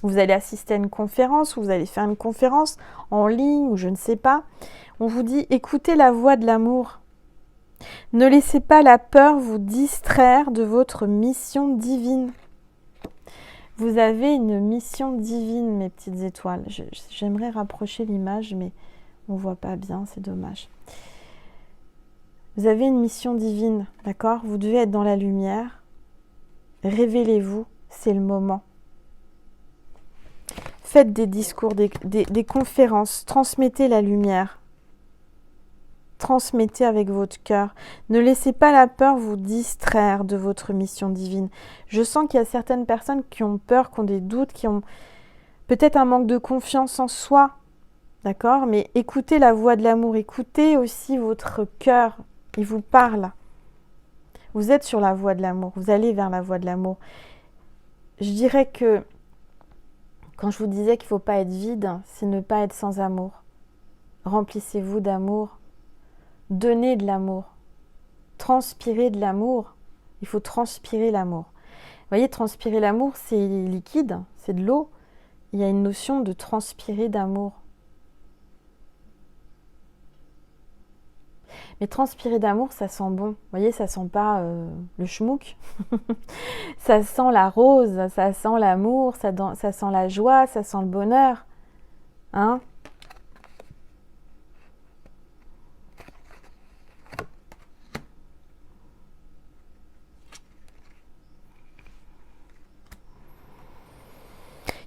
Vous allez assister à une conférence, ou vous allez faire une conférence en ligne, ou je ne sais pas. On vous dit, écoutez la voix de l'amour. Ne laissez pas la peur vous distraire de votre mission divine. Vous avez une mission divine, mes petites étoiles. J'aimerais rapprocher l'image, mais on ne voit pas bien, c'est dommage. Vous avez une mission divine, d'accord? Vous devez être dans la lumière. Révélez-vous, c'est le moment. Faites des discours, des conférences, transmettez la lumière. Transmettez avec votre cœur. Ne laissez pas la peur vous distraire de votre mission divine. Je sens qu'il y a certaines personnes qui ont peur, qui ont des doutes, qui ont peut-être un manque de confiance en soi. D'accord? Mais écoutez la voix de l'amour, écoutez aussi votre cœur. Il vous parle. Vous êtes sur la voie de l'amour. Vous allez vers la voie de l'amour. Je dirais que quand je vous disais qu'il ne faut pas être vide, c'est ne pas être sans amour. Remplissez-vous d'amour. Donnez de l'amour. Transpirez de l'amour. Il faut transpirer l'amour. Vous voyez, transpirer l'amour, c'est liquide, c'est de l'eau. Il y a une notion de transpirer d'amour. Mais transpirer d'amour, ça sent bon. Vous voyez, ça sent pas le schmouk. Ça sent la rose, ça sent l'amour, ça sent la joie, ça sent le bonheur. Hein?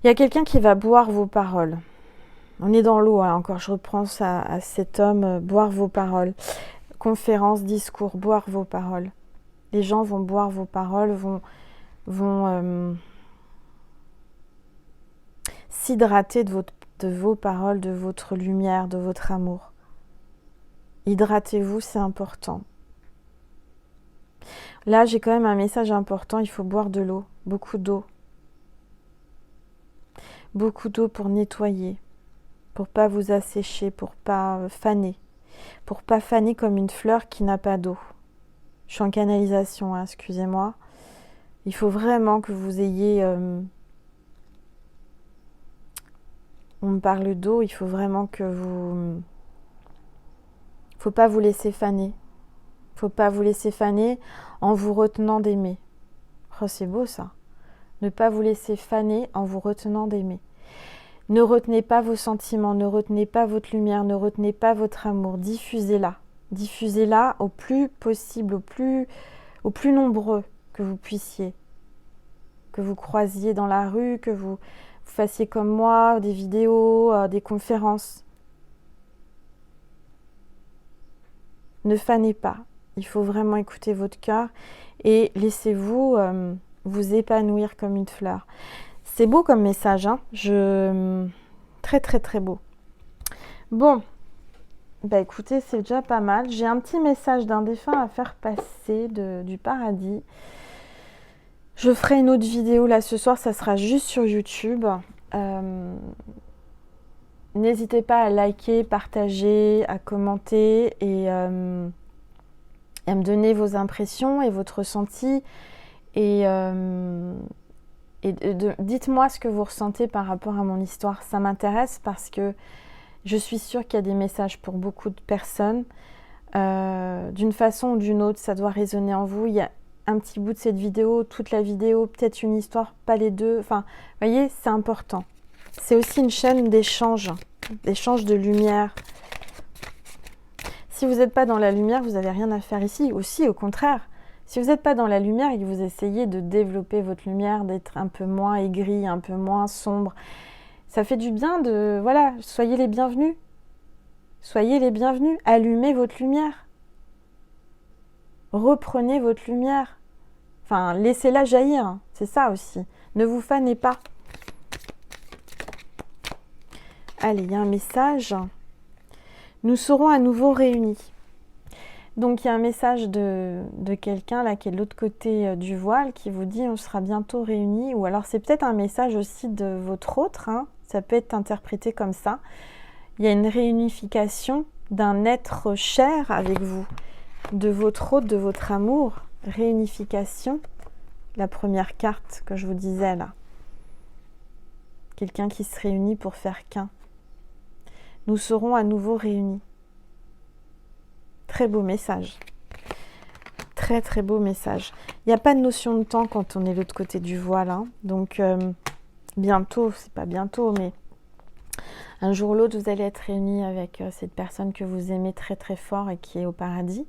Il y a quelqu'un qui va boire vos paroles. On est dans l'eau, hein, encore, je reprends ça à cet homme, boire vos paroles. Conférence, discours, boire vos paroles. Les gens vont boire vos paroles, vont s'hydrater de vos paroles, de votre lumière, de votre amour. Hydratez-vous, c'est important. Là, j'ai quand même un message important, il faut boire de l'eau, beaucoup d'eau. Beaucoup d'eau pour nettoyer, pour pas vous assécher, pour pas faner. Pour pas faner comme une fleur qui n'a pas d'eau. Je suis en canalisation, hein, excusez-moi. Il faut vraiment que vous ayez... on me parle d'eau, il faut vraiment que vous... faut pas vous laisser faner. Faut pas vous laisser faner en vous retenant d'aimer. Oh, c'est beau ça. Ne pas vous laisser faner en vous retenant d'aimer. Ne retenez pas vos sentiments, ne retenez pas votre lumière, ne retenez pas votre amour. Diffusez-la. Diffusez-la au plus possible, au plus nombreux que vous puissiez. Que vous croisiez dans la rue, que vous fassiez comme moi, des vidéos, des conférences. Ne fanez pas. Il faut vraiment écouter votre cœur et laissez-vous vous épanouir comme une fleur. C'est beau comme message, hein. Très très très beau. Bon, bah écoutez, c'est déjà pas mal. J'ai un petit message d'un défunt à faire passer du paradis. Je ferai une autre vidéo là ce soir, ça sera juste sur YouTube. N'hésitez pas à liker, partager, à commenter et à me donner vos impressions et votre ressenti. Et dites-moi ce que vous ressentez par rapport à mon histoire. Ça m'intéresse parce que je suis sûre qu'il y a des messages pour beaucoup de personnes. D'une façon ou d'une autre, ça doit résonner en vous. Il y a un petit bout de cette vidéo, toute la vidéo, peut-être une histoire, pas les deux. Enfin, vous voyez, c'est important. C'est aussi une chaîne d'échange de lumière. Si vous n'êtes pas dans la lumière, vous n'avez rien à faire ici. Aussi, au contraire, si vous n'êtes pas dans la lumière et que vous essayez de développer votre lumière, d'être un peu moins aigri, un peu moins sombre, ça fait du bien de... Voilà, soyez les bienvenus. Soyez les bienvenus. Allumez votre lumière. Reprenez votre lumière. Enfin, laissez-la jaillir. C'est ça aussi. Ne vous fanez pas. Allez, il y a un message. Nous serons à nouveau réunis. Donc, il y a un message de quelqu'un là qui est de l'autre côté du voile qui vous dit on sera bientôt réunis. Ou alors, c'est peut-être un message aussi de votre autre. Hein. Ça peut être interprété comme ça. Il y a une réunification d'un être cher avec vous, de votre autre, de votre amour. Réunification. La première carte que je vous disais là. Quelqu'un qui se réunit pour faire qu'un. Nous serons à nouveau réunis. Très beau message. Très très beau message. Il n'y a pas de notion de temps quand on est de l'autre côté du voile. Hein. Donc bientôt, c'est pas bientôt, mais un jour ou l'autre, vous allez être réunis avec cette personne que vous aimez très très fort et qui est au paradis.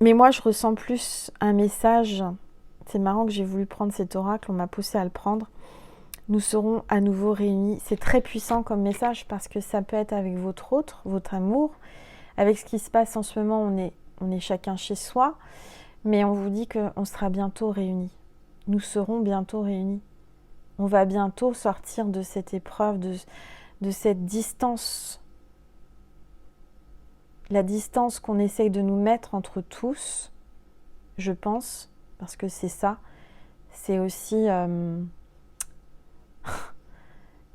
Mais moi, je ressens plus un message. C'est marrant que j'ai voulu prendre cet oracle, on m'a poussé à le prendre. Nous serons à nouveau réunis. C'est très puissant comme message parce que ça peut être avec votre autre, votre amour. Avec ce qui se passe en ce moment, on est chacun chez soi. Mais on vous dit qu'on sera bientôt réunis. Nous serons bientôt réunis. On va bientôt sortir de cette épreuve, de cette distance. La distance qu'on essaye de nous mettre entre tous, je pense, parce que c'est ça. C'est aussi...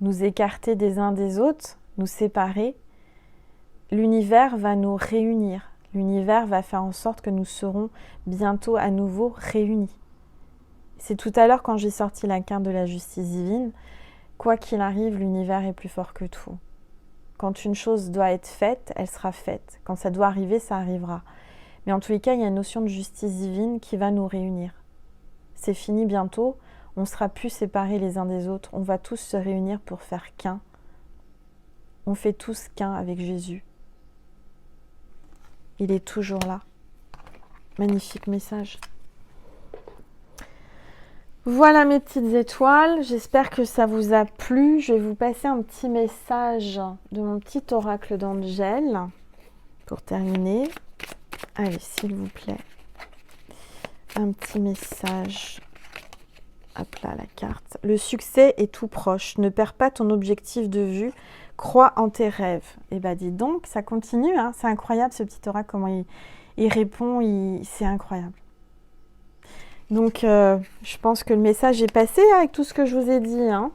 nous écarter des uns des autres, nous séparer, l'univers va nous réunir. L'univers va faire en sorte que nous serons bientôt à nouveau réunis. C'est tout à l'heure quand j'ai sorti la carte de la justice divine, quoi qu'il arrive, l'univers est plus fort que tout. Quand une chose doit être faite, elle sera faite. Quand ça doit arriver, ça arrivera. Mais en tous les cas, il y a une notion de justice divine qui va nous réunir. C'est fini bientôt. On ne sera plus séparés les uns des autres. On va tous se réunir pour faire qu'un. On fait tous qu'un avec Jésus. Il est toujours là. Magnifique message. Voilà mes petites étoiles. J'espère que ça vous a plu. Je vais vous passer un petit message de mon petit oracle d'Angèle pour terminer. Allez, s'il vous plaît. Un petit message. Hop là, la carte. Le succès est tout proche. Ne perds pas ton objectif de vue. Crois en tes rêves. Et bah dis donc, ça continue. Hein. C'est incroyable ce petit oracle, comment il répond. C'est incroyable. Donc, je pense que le message est passé avec tout ce que je vous ai dit. Hein.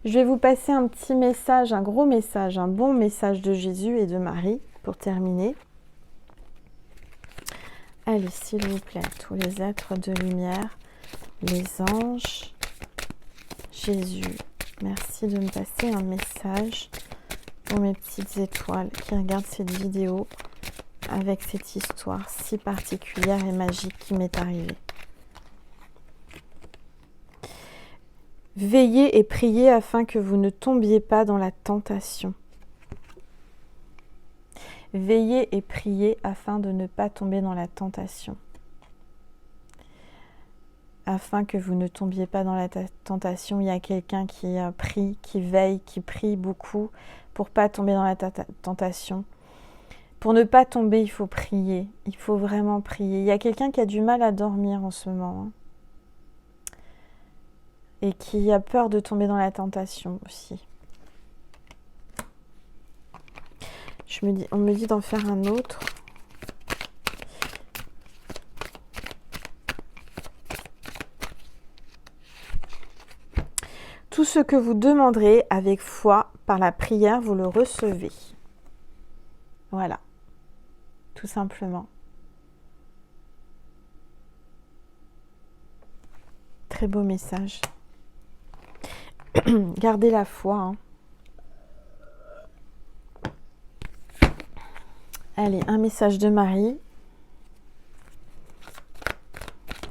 Je vais vous passer un petit message, un gros message, un bon message de Jésus et de Marie pour terminer. Allez, s'il vous plaît, tous les êtres de lumière, les anges, Jésus, merci de me passer un message pour mes petites étoiles qui regardent cette vidéo avec cette histoire si particulière et magique qui m'est arrivée. Veillez et priez afin que vous ne tombiez pas dans la tentation. Veillez et priez afin de ne pas tomber dans la tentation. Afin que vous ne tombiez pas dans la tentation, il y a quelqu'un qui prie, qui veille, qui prie beaucoup pour ne pas tomber dans la tentation. Pour ne pas tomber, il faut prier. Il faut vraiment prier. Il y a quelqu'un qui a du mal à dormir en ce moment. Hein, et qui a peur de tomber dans la tentation aussi. On me dit d'en faire un autre. Tout ce que vous demanderez avec foi par la prière, vous le recevez. Voilà, tout simplement. Très beau message. Gardez la foi. Hein. Allez, un message de Marie.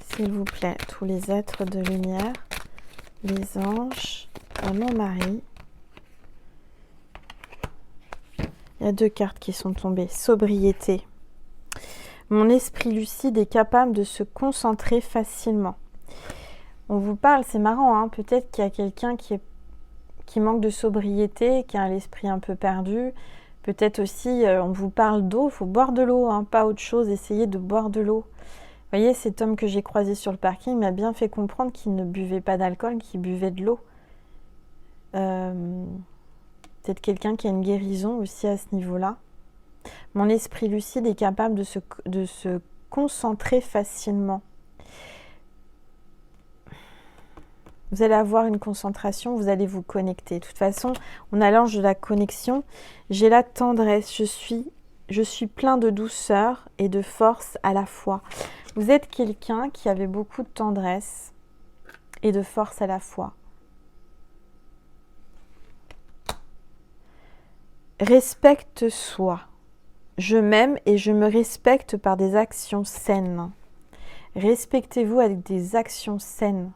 S'il vous plaît, tous les êtres de lumière, les anges, pour mon mari. Il y a 2 cartes qui sont tombées. Sobriété. Mon esprit lucide est capable de se concentrer facilement. On vous parle, c'est marrant, hein, peut-être qu'il y a quelqu'un qui manque de sobriété, qui a l'esprit un peu perdu. Peut-être aussi, on vous parle d'eau, il faut boire de l'eau, hein, pas autre chose, essayez de boire de l'eau. Vous voyez, cet homme que j'ai croisé sur le parking m'a bien fait comprendre qu'il ne buvait pas d'alcool, qu'il buvait de l'eau. Peut-être quelqu'un qui a une guérison aussi à ce niveau-là. Mon esprit lucide est capable de se concentrer facilement. Vous allez avoir une concentration, vous allez vous connecter. De toute façon, on a l'ange de la connexion. J'ai la tendresse, je suis plein de douceur et de force à la fois. Vous êtes quelqu'un qui avait beaucoup de tendresse et de force à la fois. Respecte soi. Je m'aime et je me respecte par des actions saines. Respectez-vous avec des actions saines.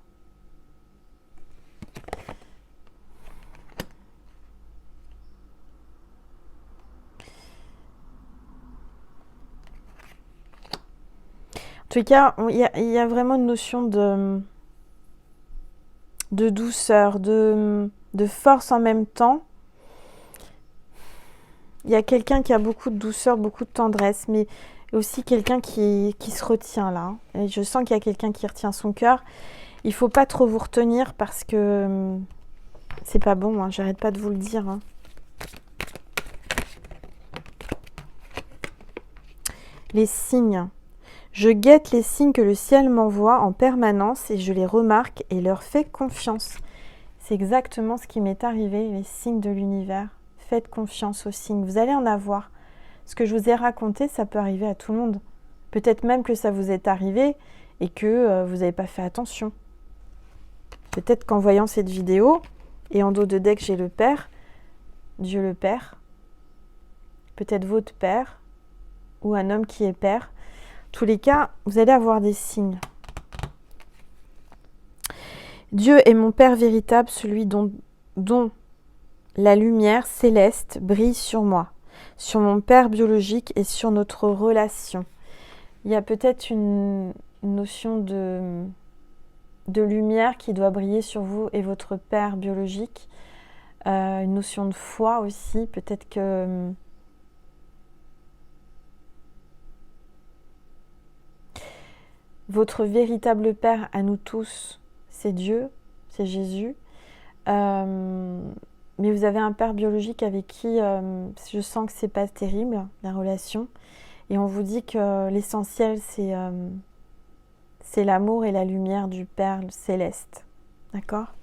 En tout cas, il y a vraiment une notion de douceur, de force en même temps. Il y a quelqu'un qui a beaucoup de douceur, beaucoup de tendresse, mais aussi quelqu'un qui se retient là. Et je sens qu'il y a quelqu'un qui retient son cœur. Il ne faut pas trop vous retenir parce que c'est pas bon, hein, j'arrête pas de vous le dire. Hein. Les signes. Je guette les signes que le ciel m'envoie en permanence et je les remarque et leur fais confiance. C'est exactement ce qui m'est arrivé, les signes de l'univers. Faites confiance aux signes, vous allez en avoir. Ce que je vous ai raconté, ça peut arriver à tout le monde. Peut-être même que ça vous est arrivé et que vous n'avez pas fait attention. Peut-être qu'en voyant cette vidéo, et en dos de deck j'ai le Père, Dieu le Père, peut-être votre Père, ou un homme qui est Père. En tous les cas, vous allez avoir des signes. Dieu est mon Père véritable, celui dont la lumière céleste brille sur moi, sur mon Père biologique et sur notre relation. Il y a peut-être une notion de lumière qui doit briller sur vous et votre Père biologique. Une notion de foi aussi. Peut-être que votre véritable Père à nous tous, c'est Dieu, c'est Jésus. Mais vous avez un Père biologique avec qui je sens que c'est pas terrible, la relation. Et on vous dit que l'essentiel, c'est l'amour et la lumière du Père céleste. D'accord ?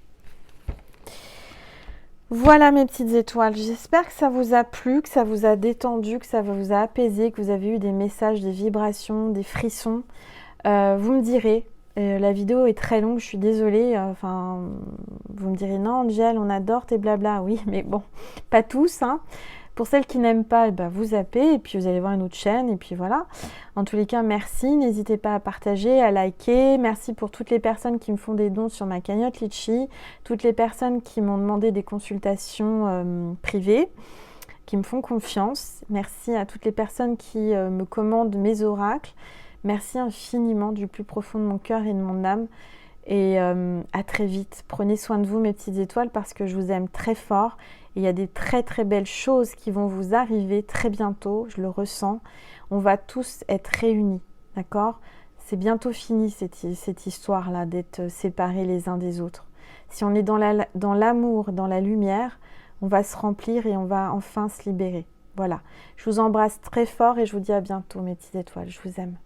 Voilà mes petites étoiles. J'espère que ça vous a plu, que ça vous a détendu, que ça vous a apaisé, que vous avez eu des messages, des vibrations, des frissons. Vous me direz, la vidéo est très longue, je suis désolée. Vous me direz, non Angel, on adore tes blabla. Oui, mais bon, pas tous, hein. Pour celles qui n'aiment pas, vous zappez et puis vous allez voir une autre chaîne et puis voilà. En tous les cas, merci. N'hésitez pas à partager, à liker. Merci pour toutes les personnes qui me font des dons sur ma cagnotte Litchi, toutes les personnes qui m'ont demandé des consultations privées. qui me font confiance. Merci à toutes les personnes qui me commandent mes oracles. Merci infiniment du plus profond de mon cœur et de mon âme. Et à très vite. Prenez soin de vous, mes petites étoiles, parce que je vous aime très fort. Et il y a des très très belles choses qui vont vous arriver très bientôt, je le ressens. On va tous être réunis, d'accord? C'est bientôt fini cette histoire-là d'être séparés les uns des autres. Si on est dans l'amour, dans la lumière, on va se remplir et on va enfin se libérer. Voilà. Je vous embrasse très fort et je vous dis à bientôt, mes petites étoiles. Je vous aime.